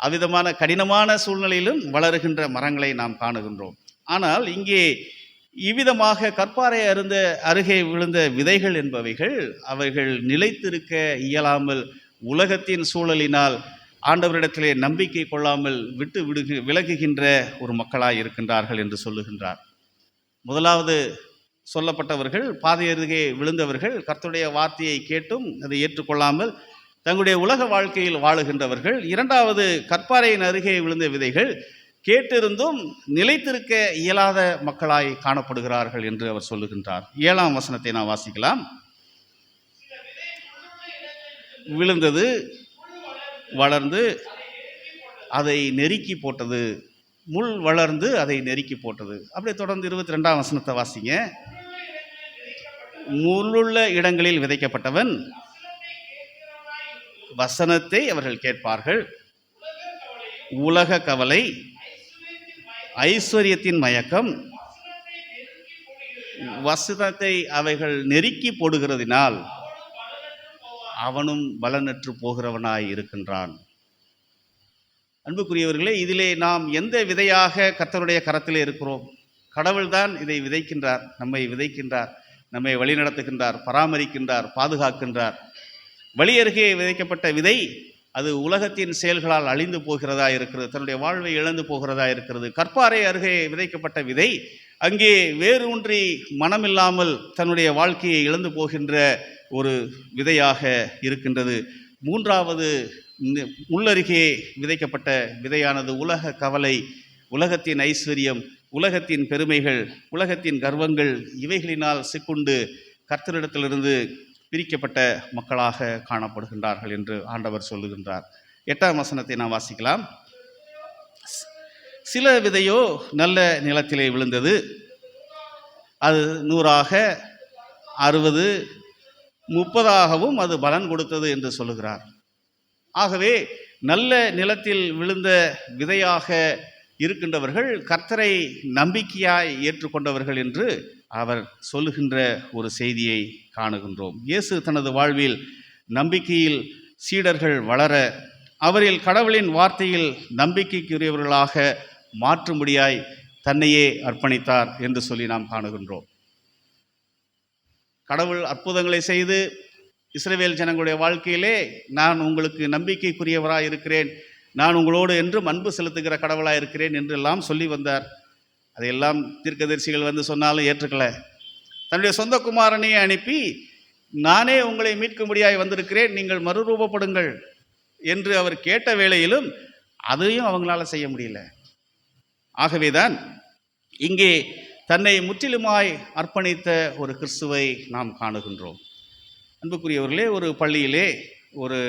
அவ்விதமான கடினமான சூழ்நிலையிலும் வளருகின்ற மரங்களை நாம் காணுகின்றோம். ஆனால் இங்கே இவ்விதமாக கற்பாறை அருகே விழுந்த விதைகள் என்பவைகள் அவைகள் நிலைத்திருக்க இயலாமல் உலகத்தின் சூழலினால் ஆண்டவரிடத்திலே நம்பிக்கை கொள்ளாமல் விலகுகின்ற ஒரு மக்களாய் இருக்கின்றார்கள் என்று சொல்லுகின்றார். முதலாவது சொல்லப்பட்டவர்கள் பாதை அருகே விழுந்தவர்கள், கர்த்தருடைய வார்த்தையை கேட்டும் அதை ஏற்றுக்கொள்ளாமல் தங்களுடைய உலக வாழ்க்கையில் வாழுகின்றவர்கள். இரண்டாவது கற்பாறையின் அருகே விழுந்த விதைகள், கேட்டிருந்தும் நிலைத்திருக்க இயலாத மக்களாய் காணப்படுகிறார்கள் என்று அவர் சொல்லுகின்றார். 7ஆம் வசனத்தை நாம் வாசிக்கலாம். விழுந்தது, வளர்ந்து அதை நெருக்கி போட்டது. முள் வளர்ந்து அதை நெருக்கி போட்டது. அப்படியே தொடர்ந்து 22ஆம் வசனத்தை வாசிங்க. முள்ளுள்ள இடங்களில் விதைக்கப்பட்டவன், வசனத்தை அவர்கள் கேட்பார்கள், உலக கவலை, ஐஸ்வர்யத்தின் மயக்கம், வசனத்தை அவைகள் நெருக்கி போடுகிறதினால் அவனும் பலனற்று போகிறவனாய் இருக்கின்றான். அன்புக்குரியவர்களே, இதிலே நாம் எந்த விதையாக கர்த்தருடைய கரத்திலே இருக்கிறோம்? கடவுள்தான் இதை விதைக்கின்றார், நம்மை விதைக்கின்றார், நம்மை வழிநடத்துகின்றார், பராமரிக்கின்றார், பாதுகாக்கின்றார். வழி அருகே விதைக்கப்பட்ட விதை அது உலகத்தின் செயல்களால் அழிந்து போகிறதா இருக்கிறது, தன்னுடைய வாழ்வை இழந்து போகிறதா இருக்கிறது. கற்பாறை அருகே விதைக்கப்பட்ட விதை அங்கே வேறு ஒன்றி மனமில்லாமல் தன்னுடைய வாழ்க்கையை இழந்து போகின்ற ஒரு விதையாக இருக்கின்றது. மூன்றாவது உள்ளருகே விதைக்கப்பட்ட விதையானது உலக கவலை, உலகத்தின் ஐஸ்வர்யம், உலகத்தின் பெருமைகள், உலகத்தின் கர்வங்கள், இவைகளினால் சிக்குண்டு கர்த்தரிடத்திலிருந்து பிரிக்கப்பட்ட மக்களாக காணப்படுகின்றார்கள் என்று ஆண்டவர் சொல்லுகின்றார். 8ஆம் வசனத்தை நாம் வாசிக்கலாம். சில விதையோ நல்ல நிலத்திலே விழுந்தது, அது 100ஆக 60 30ஆகவும் அது பலன் கொடுத்தது என்று சொல்லுகிறார். ஆகவே நல்ல நிலத்தில் விழுந்த விதையாக இருக்கின்றவர்கள் கர்த்தரை நம்பிக்கையாய் ஏற்றுக்கொண்டவர்கள் என்று அவர் சொல்லுகின்ற ஒரு செய்தியை காணுகின்றோம். இயேசு தனது வாழ்வில் நம்பிக்கையில் சீடர்கள் வளர, அவரில் கடவுளின் வார்த்தையில் நம்பிக்கைக்குரியவர்களாக மாற்றும்படியாய் தன்னையே அர்ப்பணித்தார் என்று சொல்லி நாம் காணுகின்றோம். கடவுள் அற்புதங்களை செய்து இஸ்ரவேல் ஜனங்களுடைய வாழ்க்கையிலே நான் உங்களுக்கு நம்பிக்கைக்குரியவராக இருக்கிறேன், நான் உங்களோடு என்றும் அன்பு செலுத்துகிற கடவுளாக இருக்கிறேன் என்றெல்லாம் சொல்லி வந்தார். அதையெல்லாம் தீர்க்கதரிசிகள் வந்து சொன்னாலும் ஏற்றுக்கல. தன்னுடைய சொந்த குமாரனையே அனுப்பி நானே உங்களை மீட்கும்படியாய் வந்திருக்கிறேன், நீங்கள் மறுரூபப்படுங்கள் என்று அவர் கேட்ட வேளையிலும் அதையும் அவங்களால செய்ய முடியல. ஆகவேதான் இங்கே தன்னை முற்றிலுமாய் அர்ப்பணித்த ஒரு கிறிஸ்துவை நாம் காணுகின்றோம். அன்புக்குரியவர்களே, ஒரு பள்ளியிலே ஒரு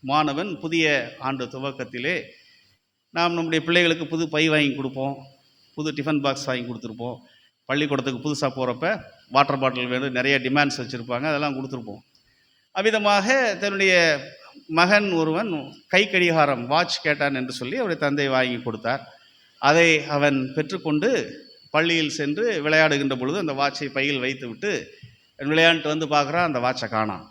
மாணவன் புதிய ஆண்டு துவக்கத்திலே நாம் நம்முடைய பிள்ளைகளுக்கு புது பை வாங்கி கொடுப்போம், புது டிஃபன் பாக்ஸ் வாங்கி கொடுத்துருப்போம். பள்ளிக்கூடத்துக்கு புதுசாக போகிறப்ப வாட்டர் பாட்டில் வேணும், நிறைய டிமாண்ட்ஸ் வச்சுருப்பாங்க, அதெல்லாம் கொடுத்துருப்போம். அவ்விதமாக தன்னுடைய மகன் ஒருவன் கை கடிகாரம் வாட்ச் கேட்டான் என்று சொல்லி அவருடைய தந்தை வாங்கி கொடுத்தார். அதை அவன் பெற்றுக்கொண்டு பள்ளியில் சென்று விளையாடுகின்ற பொழுது அந்த வாட்சை பையில் வைத்து விட்டு விளையாண்டு வந்து பார்க்குறான், அந்த வாட்சை காணாம்.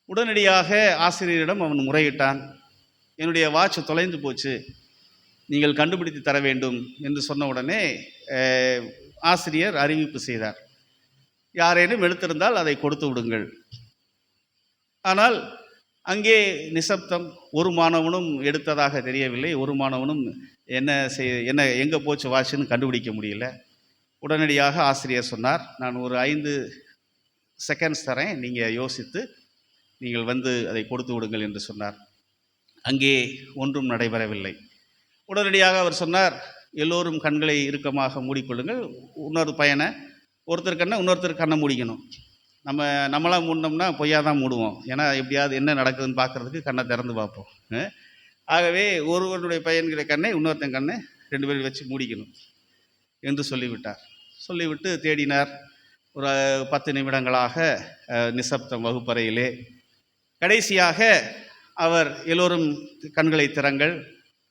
உடனடியாக ஆசிரியரிடம் அவன் முறையிட்டான், என்னுடைய வாட்ச் தொலைந்து போச்சு, நீங்கள் கண்டுபிடித்து தர வேண்டும் என்று சொன்ன உடனே ஆசிரியர் அறிவிப்பு செய்தார், யாரேனும் எடுத்திருந்தால் அதை கொடுத்து விடுங்கள். ஆனால் அங்கே நிசப்தம். ஒரு மாணவனும் எடுத்ததாக தெரியவில்லை, ஒரு மாணவனும் என்ன எங்கே போச்சு வாட்சுன்னு கண்டுபிடிக்க முடியல. உடனடியாக ஆசிரியர் சொன்னார், நான் ஒரு 5 செகண்ட்ஸ் தரேன், நீங்கள் யோசித்து நீங்கள் வந்து அதை கொடுத்து விடுங்கள் என்று சொன்னார். அங்கே ஒன்றும் நடைபெறவில்லை. உடனடியாக அவர் சொன்னார், எல்லோரும் கண்களை இறுக்கமாக மூடிக்கொள்ளுங்கள். இன்னொரு பையனை ஒருத்தர் கண்ணை இன்னொருத்தர் கண்ணை மூடிக்கணும். நம்மளாம் மூடினோம்னா பொய்யா தான் மூடுவோம், ஏன்னா எப்படியாவது என்ன நடக்குதுன்னு பார்க்குறதுக்கு கண்ணை திறந்து பார்ப்போம். ஆகவே ஒருவருடைய பையன்கிற கண்ணை இன்னொருத்தன் கண்ணை 2 பேரும் வச்சு மூடிக்கணும் என்று சொல்லிவிட்டார். சொல்லிவிட்டு தேடினார். ஒரு 10 நிமிடங்களாக நிசப்தம் வகுப்பறையிலே. கடைசியாக அவர் எல்லோரும் கண்களை திறங்கள்,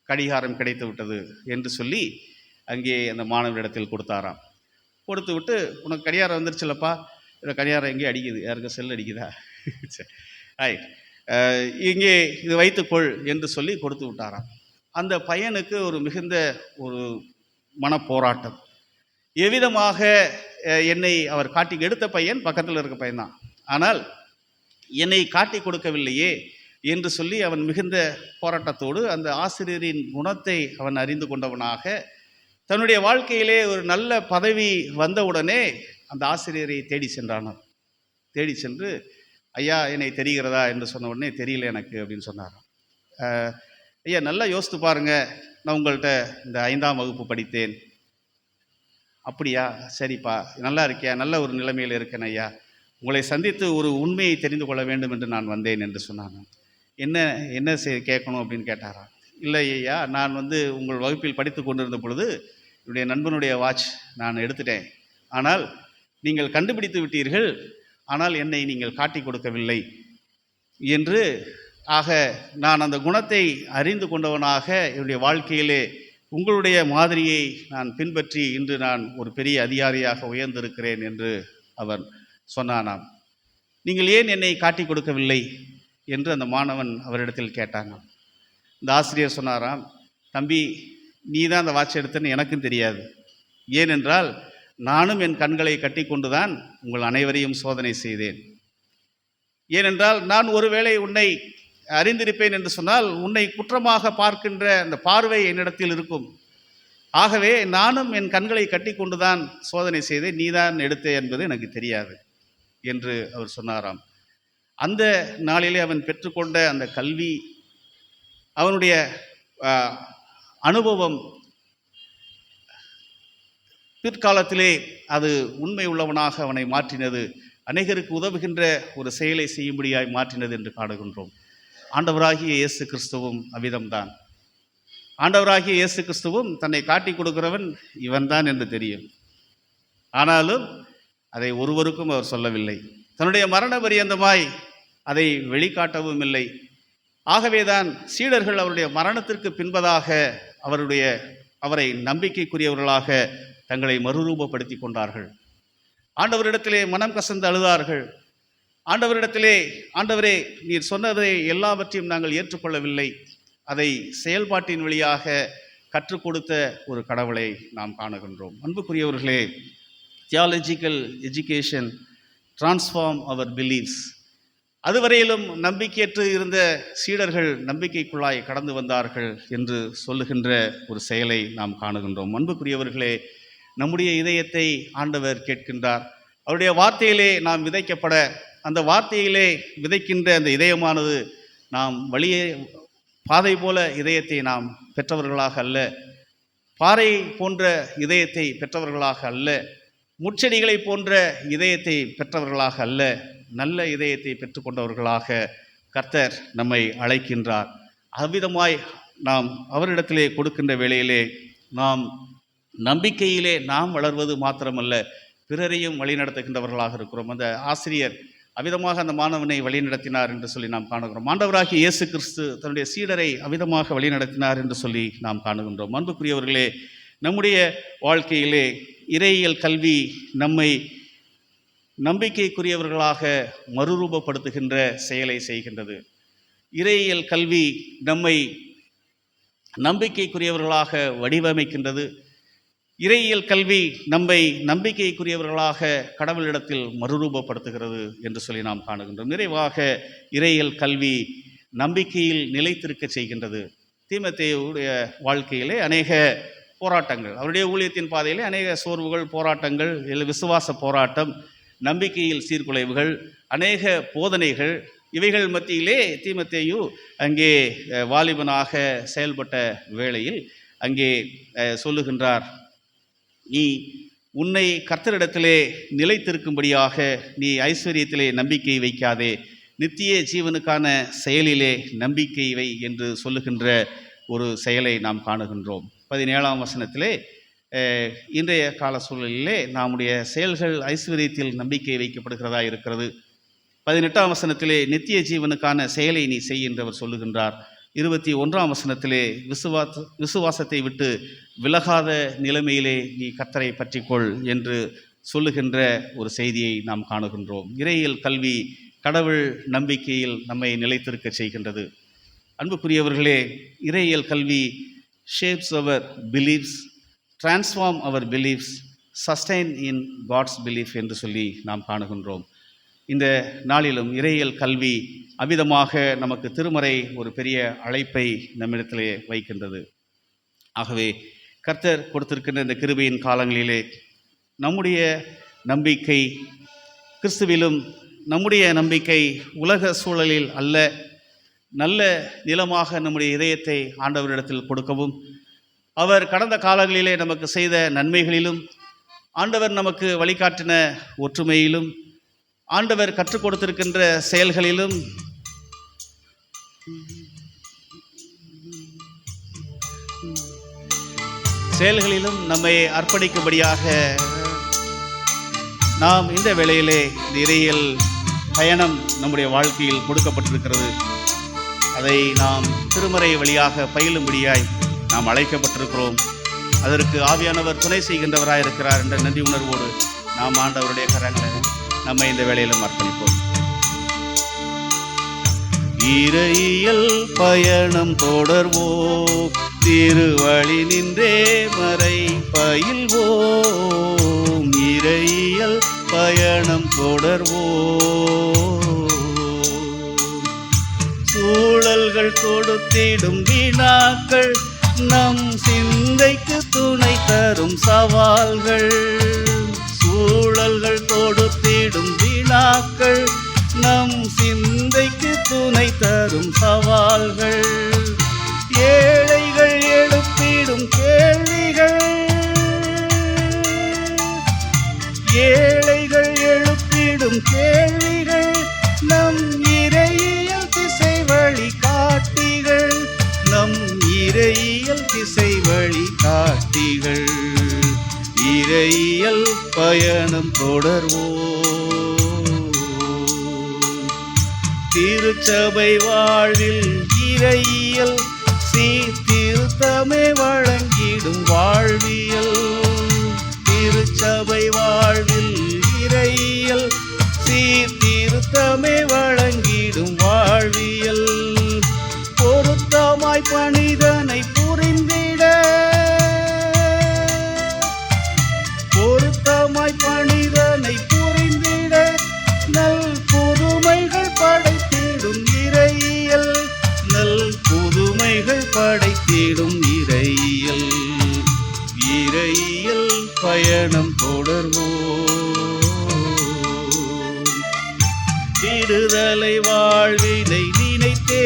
கடிகாரம் கிடைத்து விட்டது என்று சொல்லி அங்கே அந்த மாணவரிடத்தில் கொடுத்தாராம். கொடுத்து விட்டு, உனக்கு கடிகாரம் வந்துருச்சுல்லப்பா, இதில் கடிகாரம் எங்கேயும் அடிக்குது, யாருக்கு செல் அடிக்குதா, ரைட், இங்கே இது வைத்துக்கொள் என்று சொல்லி கொடுத்து விட்டாராம். அந்த பையனுக்கு ஒரு மிகுந்த ஒரு மனப்போராட்டம். எவ்விதமாக என்னை அவர் காட்டி எடுத்த பையன் பக்கத்தில் இருக்க பையன்தான், ஆனால் என்னை காட்டி கொடுக்கவில்லையே, என்று சொல்லி அவன் மிகுந்த போராட்டத்தோடு அந்த ஆசிரியரின் குணத்தை அவன் அறிந்து கொண்டவனாக தன்னுடைய வாழ்க்கையிலே ஒரு நல்ல பதவி வந்தவுடனே அந்த ஆசிரியரை தேடி சென்றானாம். தேடி சென்று, ஐயா என்னை தெரிகிறதா என்று சொன்ன உடனே, தெரியல எனக்கு அப்படின்னு சொன்னாராம். ஐயா நல்லா யோசித்து பாருங்க, நான் உங்கள்கிட்ட இந்த 5ஆம் வகுப்பு படித்தேன். அப்படியா, சரிப்பா, நல்லா இருக்கியா? நல்ல ஒரு நிலைமையில் இருக்கேன் ஐயா, உங்களை சந்தித்து ஒரு உண்மையை தெரிந்து கொள்ள வேண்டும் என்று நான் வந்தேன் என்று சொன்னாங்க. என்ன கேட்கணும் அப்படின்னு கேட்டாராம். இல்லை ஐயா, நான் உங்கள் வகுப்பில் படித்து கொண்டிருந்த பொழுது என்னுடைய நண்பனுடைய வாட்ச் நான் எடுத்துட்டேன். ஆனால் நீங்கள் கண்டுபிடித்து விட்டீர்கள், ஆனால் என்னை நீங்கள் காட்டி கொடுக்கவில்லை என்று. ஆக நான் அந்த குணத்தை அறிந்து கொண்டவனாக என்னுடைய வாழ்க்கையிலே உங்களுடைய மாதிரியை நான் பின்பற்றி இன்று நான் ஒரு பெரிய அதிகாரியாக உயர்ந்திருக்கிறேன் என்று அவன் சொன்னானாம். நீங்கள் ஏன் என்னை காட்டி கொடுக்கவில்லை என்று அந்த மாணவன் அவரிடத்தில் கேட்டானாம். இந்த ஆசிரியர் சொன்னாராம், தம்பி, நீ தான் அந்த வாட்ச் எடுத்தன்னு எனக்கும் தெரியாது. ஏனென்றால் நானும் என் கண்களை கட்டி கொண்டுதான் உங்கள் அனைவரையும் சோதனை செய்தேன். ஏனென்றால் நான் ஒருவேளை உன்னை அறிந்திருப்பேன் என்று சொன்னால் உன்னை குற்றமாக பார்க்கின்ற அந்த பார்வை என்னிடத்தில் இருக்கும். ஆகவே நானும் என் கண்களை கட்டி கொண்டுதான் சோதனை செய்தேன், நீதான் எடுத்தே என்பது எனக்கு தெரியாது என்று அவர் சொன்னாராம். அந்த நாளிலே அவன் பெற்றுக்கொண்ட அந்த கல்வி, அவனுடைய அனுபவம் பிற்காலத்திலே அது உண்மை உள்ளவனாக அவனை மாற்றினது, அநேகருக்கு உதவுகின்ற ஒரு செயலை செய்யும்படியாய் மாற்றினது என்று காணுகின்றோம். ஆண்டவராகிய இயேசு கிறிஸ்துவும் அவ்விதம்தான். ஆண்டவராகிய இயேசு கிறிஸ்துவும் தன்னை காட்டி கொடுக்கிறவன் இவன்தான் என்று தெரியும். ஆனாலும் அதை ஒருவருக்கும் அவர் சொல்லவில்லை. தன்னுடைய மரண பரியந்தமாய் அதை வெளிக்காட்டவும் இல்லை. ஆகவேதான் சீடர்கள் அவருடைய மரணத்திற்கு பின்பதாக அவரை நம்பிக்கைக்குரியவர்களாக தங்களை மறுரூபப்படுத்தி கொண்டார்கள். ஆண்டவரிடத்திலே மனம் கசந்து அழுதார்கள். ஆண்டவரிடத்திலே, ஆண்டவரே, நீர் சொன்னதை எல்லாவற்றையும் நாங்கள் ஏற்றுக்கொள்ளவில்லை, அதை செயல்பாட்டின் வழியாக கற்றுக் கொடுத்த ஒரு கடவுளை நாம் காணுகின்றோம். அன்புக்குரியவர்களே, தியாலஜிக்கல் எஜுகேஷன் டிரான்ஸ்ஃபார்ம் அவர் பிலீவ்ஸ். அதுவரையிலும் நம்பிக்கையற்று இருந்த சீடர்கள் நம்பிக்கைக்குள்ளாய் கடந்து வந்தார்கள் என்று சொல்லுகின்ற ஒரு செயலை நாம் காணுகின்றோம். அன்புக்குரியவர்களே, நம்முடைய இதயத்தை ஆண்டவர் கேட்கின்றார். அவருடைய வார்த்தையிலே நாம் விதைக்கப்பட, அந்த வார்த்தையிலே விதைக்கின்ற அந்த இதயமானது நாம் வழியே பாதை போல இதயத்தை நாம் பெற்றவர்களாக அல்ல, பாறை போன்ற இதயத்தை பெற்றவர்களாக அல்ல, முட்செடிகளை போன்ற இதயத்தை பெற்றவர்களாக அல்ல, நல்ல இதயத்தை பெற்றுக்கொண்டவர்களாக கர்த்தர் நம்மை அழைக்கின்றார். அவ்விதமாய் நாம் அவரிடத்திலே கொடுக்கின்ற வேளையிலே நாம் நம்பிக்கையிலே நாம் வளர்வது மாத்திரமல்ல, பிறரையும் வழிநடத்துகின்றவர்களாக இருக்கிறோம். அந்த ஆசிரியர் அவ்விதமாக அந்த மாணவனை வழிநடத்தினார் என்று சொல்லி நாம் காணுகிறோம். ஆண்டவராகிய இயேசு கிறிஸ்து தன்னுடைய சீடரை அவ்விதமாக வழிநடத்தினார் என்று சொல்லி நாம் காணுகின்றோம். அன்புக்குரியவர்களே, நம்முடைய வாழ்க்கையிலே இறையியல் கல்வி நம்மை நம்பிக்கைக்குரியவர்களாக மறுரூபப்படுத்துகின்ற செயலை செய்கின்றது. இறையியல் கல்வி நம்மை நம்பிக்கைக்குரியவர்களாக வடிவமைக்கின்றது. இறையியல் கல்வி நம்மை நம்பிக்கைக்குரியவர்களாக கடவுளிடத்தில் மறுரூபப்படுத்துகிறது என்று சொல்லி நாம் காணுகின்றோம். நிறைவாக இறையியல் கல்வி நம்பிக்கையில் நிலைத்திருக்க செய்கின்றது. தீமோத்தேயுடைய வாழ்க்கையிலே அநேக போராட்டங்கள், அவருடைய ஊழியத்தின் பாதையிலே அநேக சோர்வுகள், போராட்டங்கள், விசுவாச போராட்டம், நம்பிக்கையில் சீர்குலைவுகள், அநேக போதனைகள், இவைகள் மத்தியிலே தீமோத்தேயு அங்கே வாலிபனாக செயல்பட்ட வேளையில் அங்கே சொல்லுகின்றார், நீ உன்னை கர்த்தரிடத்திலே நிலைத்திருக்கும்படியாக நீ ஐஸ்வர்யத்திலே நம்பிக்கை வைக்காதே, நித்திய ஜீவனுக்கான செயலிலே நம்பிக்கை வை என்று சொல்லுகின்ற ஒரு செயலை நாம் காணுகின்றோம். 17ஆம் வசனத்திலே இன்றைய கால சூழலிலே நம்முடைய செயல்கள் ஐஸ்வர்யத்தில் நம்பிக்கை வைக்கப்படுகிறதா இருக்கிறது. 18ஆம் வசனத்திலே நித்திய ஜீவனுக்கான செயலை நீ செய் என்று அவர் சொல்லுகின்றார். 21ஆம் வசனத்திலே விசுவாசத்தை விட்டு விலகாத நிலைமையிலே நீ கர்த்தரை பற்றிக்கொள் என்று சொல்லுகின்ற ஒரு செய்தியை நாம் காணுகின்றோம். இறையியல் கல்வி கடவுள் நம்பிக்கையில் நம்மை நிலைத்திருக்க செய்கின்றது. அன்புக்குரியவர்களே, இறையியல் கல்வி shapes our beliefs, transform our beliefs, sustain in God's belief என்று சொல்லி நாம் காணுகின்றோம். இந்த நாளிலும் இறையியல் கல்வி அவ்விதமாக நமக்கு திருமறை ஒரு பெரிய அழைப்பை நம்மிடத்திலே வைக்கின்றது. ஆகவே கர்த்தர் கொடுத்திருக்கின்ற இந்த கிருபையின் காலங்களிலே நம்முடைய நம்பிக்கை கிறிஸ்துவிலும், நம்முடைய நம்பிக்கை உலக சூழலில் அல்ல, நல்ல நிலமாக நம்முடைய இதயத்தை ஆண்டவரிடத்தில் கொடுக்கவும், அவர் கடந்த காலங்களிலே நமக்கு செய்த நன்மைகளிலும், ஆண்டவர் நமக்கு வழிகாட்டின ஒற்றுமையிலும், ஆண்டவர் கற்றுக் கொடுத்திருக்கின்ற செயல்களிலும் நம்மை அர்ப்பணிக்கும்படியாக நாம் இந்த வேளையிலே இந்த இறையியல் பயணம் நம்முடைய வாழ்க்கையில் கொடுக்கப்பட்டிருக்கிறது. அதை நாம் திருமறை வழியாக பயிலும்படியாய் நாம் அழைக்கப்பட்டிருக்கிறோம். அதற்கு ஆவியானவர் துணை செய்கின்றவராய் இருக்கிறார் என்ற நன்றி உணர்வோடு நாம் ஆண்டவருடைய கரங்களை நம்மை இந்த வேளையிலும் அர்ப்பணிப்போம். இறையியல் பயணம் தொடர்வோம், திருவழி நின்றே மறை பயில்வோம். இறையியல் பயணம் தொடர்வோம். சூழல்கள் தொடுத்திடும் வினாக்கள், நம் சிந்தைக்கு துணை தரும் சவால்கள். சூழல்கள் தொடுத்திடும் வினாக்கள், நம் சிந்தைக்கு துணை தரும் சவால்கள். ஏழைகள் எழுப்பிடும் கேள்விகள், ஏழைகள் எழுப்பிடும் கேள்விகள், நம் இறையியல் திசை வழி காட்டிகள். நம் இறையியல் திசை வழி காட்டிகள். இறையியல் பயணம் தொடர்வோம். திருச்சபை வாழ்வில் இறையியல் சீர்திருத்தமே வழங்கிடும் வாழ்வியல். திருச்சபை வாழ்வில் இறையியல் சீர்திருத்தமே வழங்கிடும் வாழ்வியல். பொருத்தமாய் பணிதனை புரிந்திட, பொருத்தமாய் பணிதனை புரிந்திட, நல் புதுமைகள் படைத்திடும் இறையியல். நல் புதுமைகள் படைத்திடும் இறையியல். இறையியல் பயணம் தொடர்வோம். விடுதலை வாழ்வினை நினைத்தே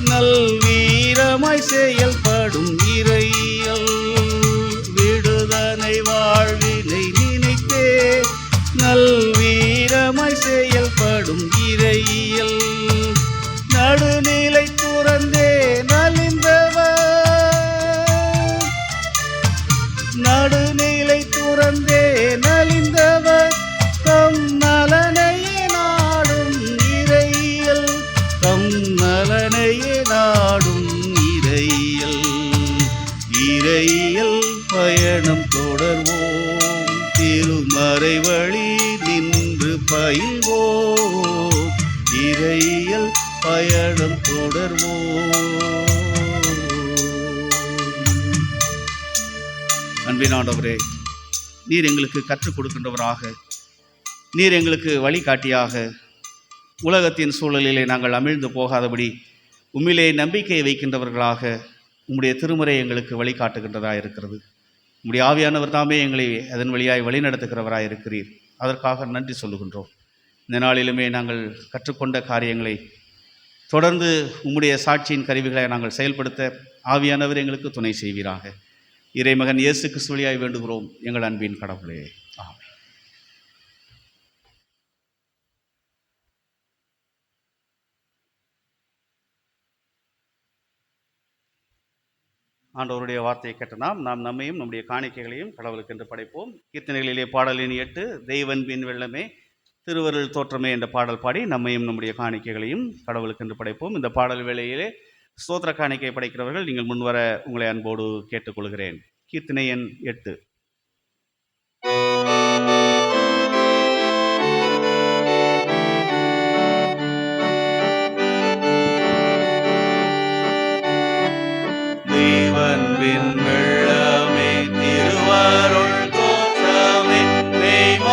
நல் வீரமாய் செயல்படும் இறையியல். விடுதலை வாழ்வினை நினைத்தே நல் வீரமாய் செயல்படும் இறையியல். நடுநிலை துறந்தே நலிந்தவர், நடுநிலை துறந்தே நலிந்தவர், தம் நலனையே நாடும் இறையியல். தம் நலனையே நாடும் இறையியல். இறையியல் பயணம் தொடர்வோம். திருமறை வழி நின்று பயில்வோம். இறையியல் பயணம் தொடர்வோம். அன்பின் ஆண்டவரே, நீர் எங்களுக்கு கற்றுக் கொடுக்கின்றவராக, நீர் எங்களுக்கு வழிகாட்டியாக, உலகத்தின் சூழலிலே நாங்கள் அமிழ்ந்து போகாதபடி உம்மிலே நம்பிக்கையை வைக்கின்றவர்களாக உம்முடைய திருமுறை எங்களுக்கு வழிகாட்டுகின்றதாக இருக்கிறது. உம்முடைய ஆவியானவர் தாமே எங்களை அதன் வழியாய் வழிநடத்துகிறவராக இருக்கிறீர். அதற்காக நன்றி சொல்லுகின்றோம். இந்த நாளிலுமே நாங்கள் கற்றுக்கொண்ட காரியங்களை தொடர்ந்து உம்முடைய சாட்சியின் கருவிகளை நாங்கள் செயல்படுத்த ஆவியானவர் எங்களுக்கு துணை செய்வீராக. இறைமகன் இயேசு கிறிஸ்து வழியாய் வேண்டுகிறோம் எங்கள் அன்பின் கடவுளே. ஆமென். ஆண்டவருடைய வார்த்தையை கேட்ட நாம் நம்மையும் நம்முடைய காணிக்கைகளையும் கடவுளுக்கு என்று படைப்போம். கீர்த்தனைகளிலே பாடலின் 8 தெய்வன்பின் வெள்ளமே திருவருள் தோற்றமே என்ற பாடல் பாடி நம்மையும் நம்முடைய காணிக்கைகளையும் கடவுளுக்கு என்று படைப்போம். இந்த பாடல் வேளையிலே ஸ்தோத்திர காணிக்கை படைக்கிறவர்கள் நீங்கள் முன்வர உங்களை அன்போடு கேட்டுக்கொள்கிறேன். கீர்த்தனை எண் 8. தெய்வன்பின் வெள்ளமே திருவருள் தோற்றமே மெய்மனதானந்தமே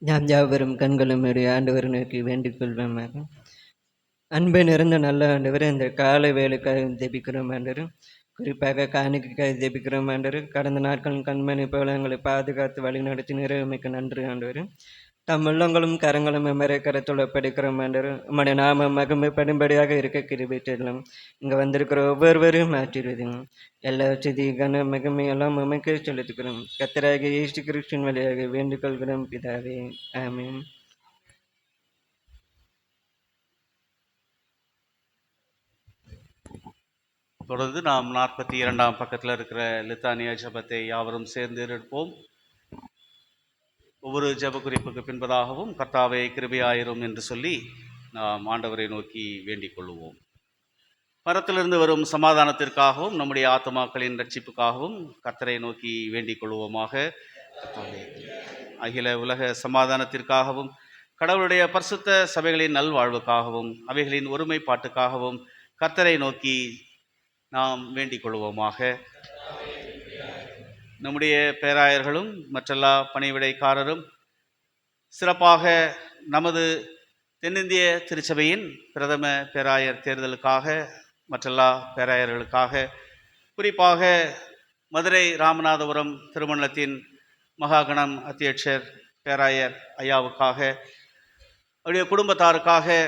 நாம் யாவரும் கண்களும் ஆண்டவர் நோக்கி வேண்டிக் கொள்வோமாக. அன்பு நிறைந்த நல்ல ஆண்டவர், இந்த காலை வேலைக்காக ஜெபிக்கிறோம் ஆண்டவர். குறிப்பாக காணிக்கைக்காக ஜெபிக்கிறோம் ஆண்டவர். கடந்த நாட்கள் கண்மணி போல எங்களை பாதுகாத்து வழிநடத்தி நிறைவுமிக்க நன்றி ஆண்டவர். தம் உள்ளங்களும் கரங்களும் எம்மறை கரத்துள்ள படிக்கிறோம் ஆண்டவர். உம்முடைய நாம மகிமைப்படும்படியாக இருக்க கிருபை செய்யலாம். இங்கே வந்திருக்கிற ஒவ்வொருவரையும் மாற்றிடுவதுங்க. எல்லா செய்தி கன மகிமை எல்லாம் உமக்கே செலுத்துக்கிறோம். கர்த்தராகிய இயேசு கிறிஸ்துவின் வழியாக வேண்டிக் கொள்கிறோம் பிதாவே, ஆமென். தொடர்ந்து நாம் 42ஆம் பக்கத்தில் இருக்கிற லித்தானியா ஜெபத்தை யாவரும் சேர்ந்து எடுப்போம். ஒவ்வொரு ஜெப குறிப்புக்கு பின்பதாகவும் கர்த்தாவே கிருபையாயிரும் என்று சொல்லி நாம் ஆண்டவரை நோக்கி வேண்டிக் கொள்வோம். பரத்திலிருந்து வரும் சமாதானத்திற்காகவும் நம்முடைய ஆத்துமாக்களின் ரட்சிப்புக்காகவும் கர்த்தரை நோக்கி வேண்டிக் கொள்வோமாக. கர்த்தாவே, அகில உலக சமாதானத்திற்காகவும் கடவுளுடைய பரிசுத்த சபைகளின் நல்வாழ்வுக்காகவும் அவைகளின் ஒருமைப்பாட்டுக்காகவும் கர்த்தரை நோக்கி நாம் வேண்டிக் கொள்வோமாக. நம்முடைய பேராயர்களும் மற்றெல்லா பணிவிடைக்காரரும் சிறப்பாக நமது தென்னிந்திய திருச்சபையின் பிரதம பேராயர் தேர்தலுக்காக மற்றெல்லா பேராயர்களுக்காக, குறிப்பாக மதுரை ராமநாதபுரம் திருமணத்தின் மகாகணம் அத்தியட்சர் பேராயர் ஐயாவுக்காக, அவருடைய குடும்பத்தாருக்காக,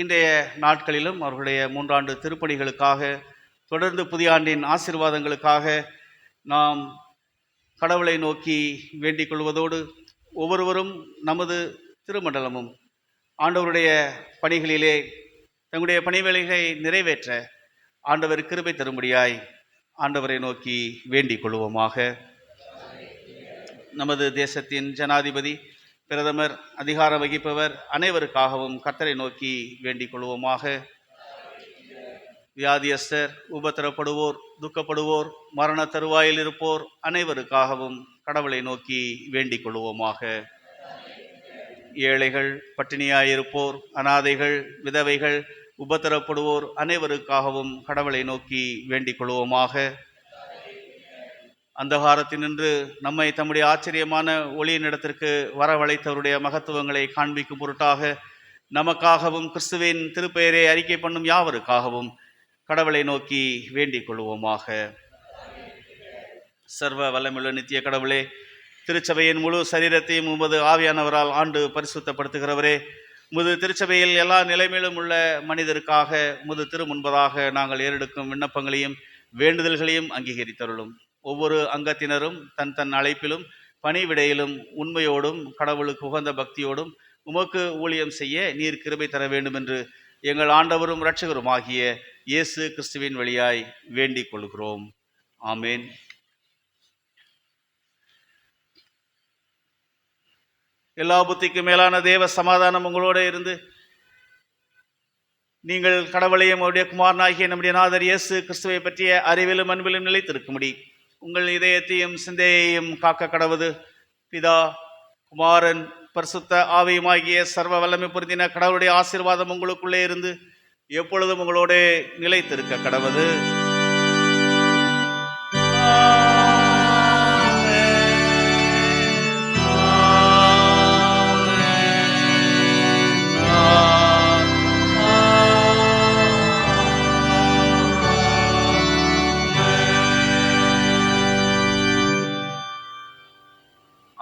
இன்றைய நாட்களிலும் அவர்களுடைய 3 ஆண்டு திருப்பணிகளுக்காக, தொடர்ந்து புதிய ஆண்டின் ஆசீர்வாதங்களுக்காக நாம் கடவுளை நோக்கி வேண்டிக் கொள்வதோடு ஒவ்வொருவரும் நமது திருமண்டலமும் ஆண்டவருடைய பணிகளிலே தங்களுடைய பணிவேளைகளை நிறைவேற்ற ஆண்டவர் கிருபை தரும்படியாய் ஆண்டவரை நோக்கி வேண்டிக் கொள்வோமாக. நமது தேசத்தின் ஜனாதிபதி, பிரதமர், அதிகாரம் வகிப்பவர் அனைவருக்காகவும் கர்த்தரை நோக்கி வேண்டிக் கொள்வோமாக. வியாதியஸ்தர், உபத்திரப்படுவோர், துக்கப்படுவோர், மரண தருவாயில் இருப்போர் அனைவருக்காகவும் கடவுளை நோக்கி வேண்டிக் கொள்வோமாக. ஏழைகள், பட்டினியாயிருப்போர், அனாதைகள், விதவைகள், உபத்திரப்படுவோர் அனைவருக்காகவும் கடவுளை நோக்கி வேண்டிக் கொள்வோமாக. அந்தகாரத்தினின்று நம்மை தம்முடைய ஆச்சரியமான ஒளியினிடத்திற்கு வரவழைத்தவருடைய மகத்துவங்களை காண்பிக்கும் பொருட்டாக நமக்காகவும் கிறிஸ்துவின் திருப்பெயரை அறிக்கை பண்ணும் யாவருக்காகவும் கடவுளை நோக்கி வேண்டிக் கொள்வோமாக. சர்வ வல்லமையுள்ள நித்திய கடவுளே, திருச்சபையின் முழு சரீரத்தையும் உமது ஆவியானவரால் ஆண்டு பரிசுத்தப்படுத்துகிறவரே, உமது திருச்சபையில் எல்லா நிலைமையிலும் உள்ள மனிதருக்காக உமது திரு முன்பதாக நாங்கள் ஏறெடுக்கும் விண்ணப்பங்களையும் வேண்டுதல்களையும் அங்கீகரித்தருளும். ஒவ்வொரு அங்கத்தினரும் தன் தன் அழைப்பிலும் பணிவிடையிலும் உண்மையோடும் கடவுளுக்கு உகந்த பக்தியோடும் உமக்கு ஊழியம் செய்ய நீர் கிருபை தர வேண்டும் என்று எங்கள் ஆண்டவரும் இரட்சகரும் ஆகிய இயேசு கிறிஸ்துவின் வழியாய் வேண்டிக் கொள்கிறோம். ஆமேன். எல்லா புத்திக்கு மேலான தேவ சமாதானம் உங்களோடு இருந்து நீங்கள் கடவுளையும் அவருடைய குமாரனாகிய நம்முடைய நாதர் இயேசு கிறிஸ்துவை பற்றிய அறிவிலும் அன்பிலும் நிலைத்திருக்கும்படி உங்கள் இதயத்தையும் சிந்தையையும் காக்க கடவுது. பிதா, குமாரன், பரிசுத்த ஆவியுமாகிய சர்வ வல்லமை பொருந்தின கடவுளுடைய ஆசீர்வாதம் உங்களுக்குள்ளே இருந்து எப்பொழுதும் உங்களோட நிலைத்திருக்க கடவுது.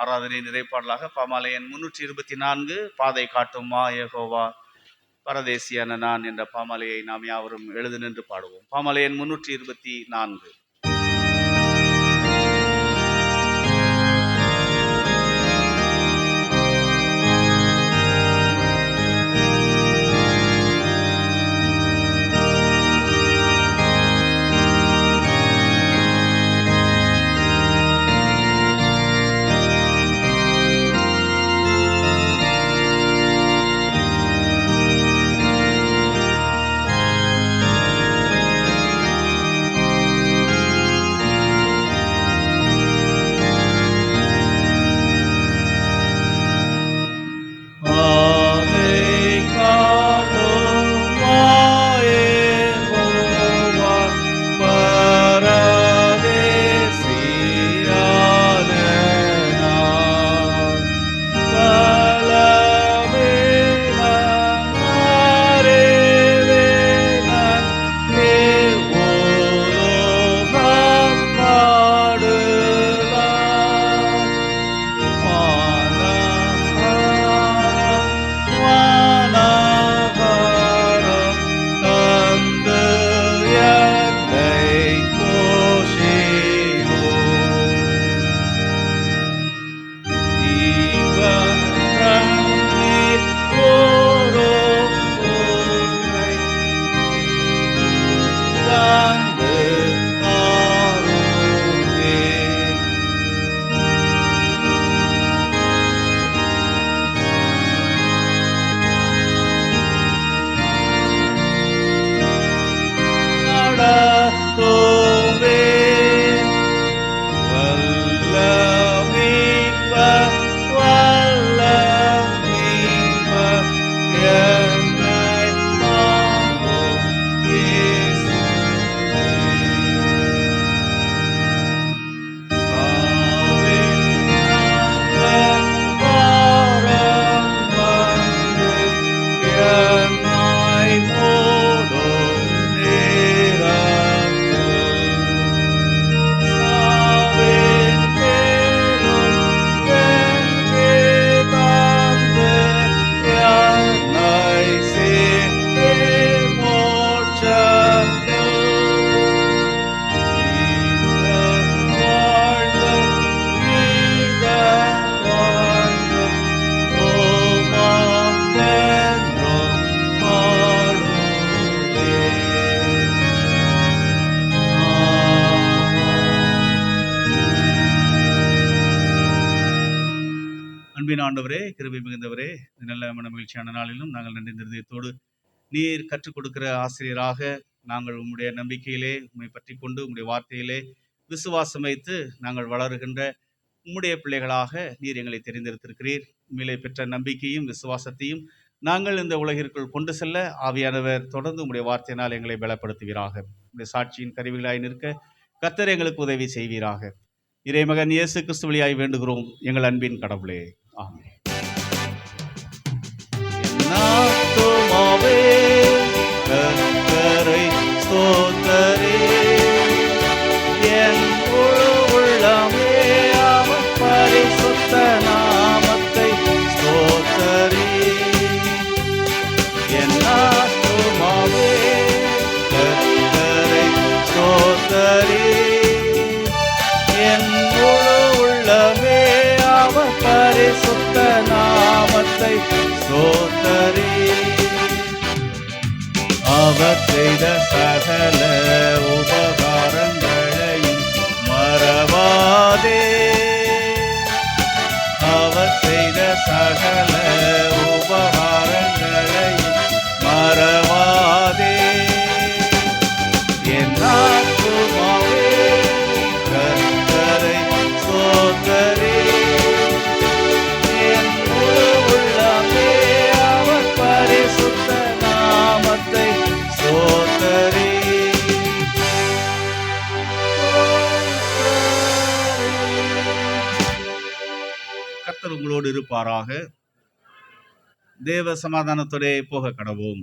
ஆராதனை நிறைப்பாடலாக பாமாலை எண் 324 பாதை காட்டும் மா யெகோவா பரதேசியான நான் என்ற பாமாலையை நாம் யாவரும் எழுந்து நின்று பாடுவோம். பாமாலை எண் 324. அன்பின் ஆண்டவரே, கிருபை மிகுந்தவரே, இந்த நல்ல மகிழ்ச்சியான நாளிலும் நாங்கள் நன்றி நிறுத்தியத்தோடு நீர் கற்றுக் கொடுக்கிற ஆசிரியராக நாங்கள் உம்முடைய நம்பிக்கையிலே உம்மை பற்றி கொண்டு உம்முடைய வார்த்தையிலே விசுவாசம் வைத்து நாங்கள் வளருகின்ற உம்முடைய பிள்ளைகளாக நீர் எங்களை தெரிந்தெடுத்திருக்கிறீர். உண்மையிலே பெற்ற நம்பிக்கையும் விசுவாசத்தையும் நாங்கள் இந்த உலகிற்குள் கொண்டு செல்ல ஆவியானவர் தொடர்ந்து உம்முடைய வார்த்தையினால் எங்களை பலப்படுத்துவீராக. உம்முடைய சாட்சியின் கருவிகளாய் நிற்க கர்த்தர் எங்களுக்கு உதவி செய்வீராக. இறைமகன் இயேசு கிறிஸ்து வழியாய் வேண்டுகிறோம் எங்கள் அன்பின் கடவுளே, ஆமென். என் ஆத்துமாவே கர்த்தரை ஸ்தோத்தரி, என் முழு உள்ளமே அவர் பரிசுத்த நாமத்தை ஸ்தோத்தரி. என் ஆத்துமாவே கர்த்தரை ஸ்தோத்தரி, என் முழு உள்ளமே அவர் பரிசுத்த நாமத்தை ஸ்தோத்தரி. அவர் செய்த சகல உபகாரங்களையும் மறவாதே, அவர் செய்த சகல உபகாரங்களையும் மறவாதே. என் ஆத்துமாவே கர்த்தரை ஸ்தோத்தரி, என் முழு உள்ளமே அவர் பரிசுத்த நாமத்தை ஸ்தோத்தரி. கர்த்தர் உங்களோடு இருப்பாராக. தேவ சமாதானத்தோடே போக கடவோம்.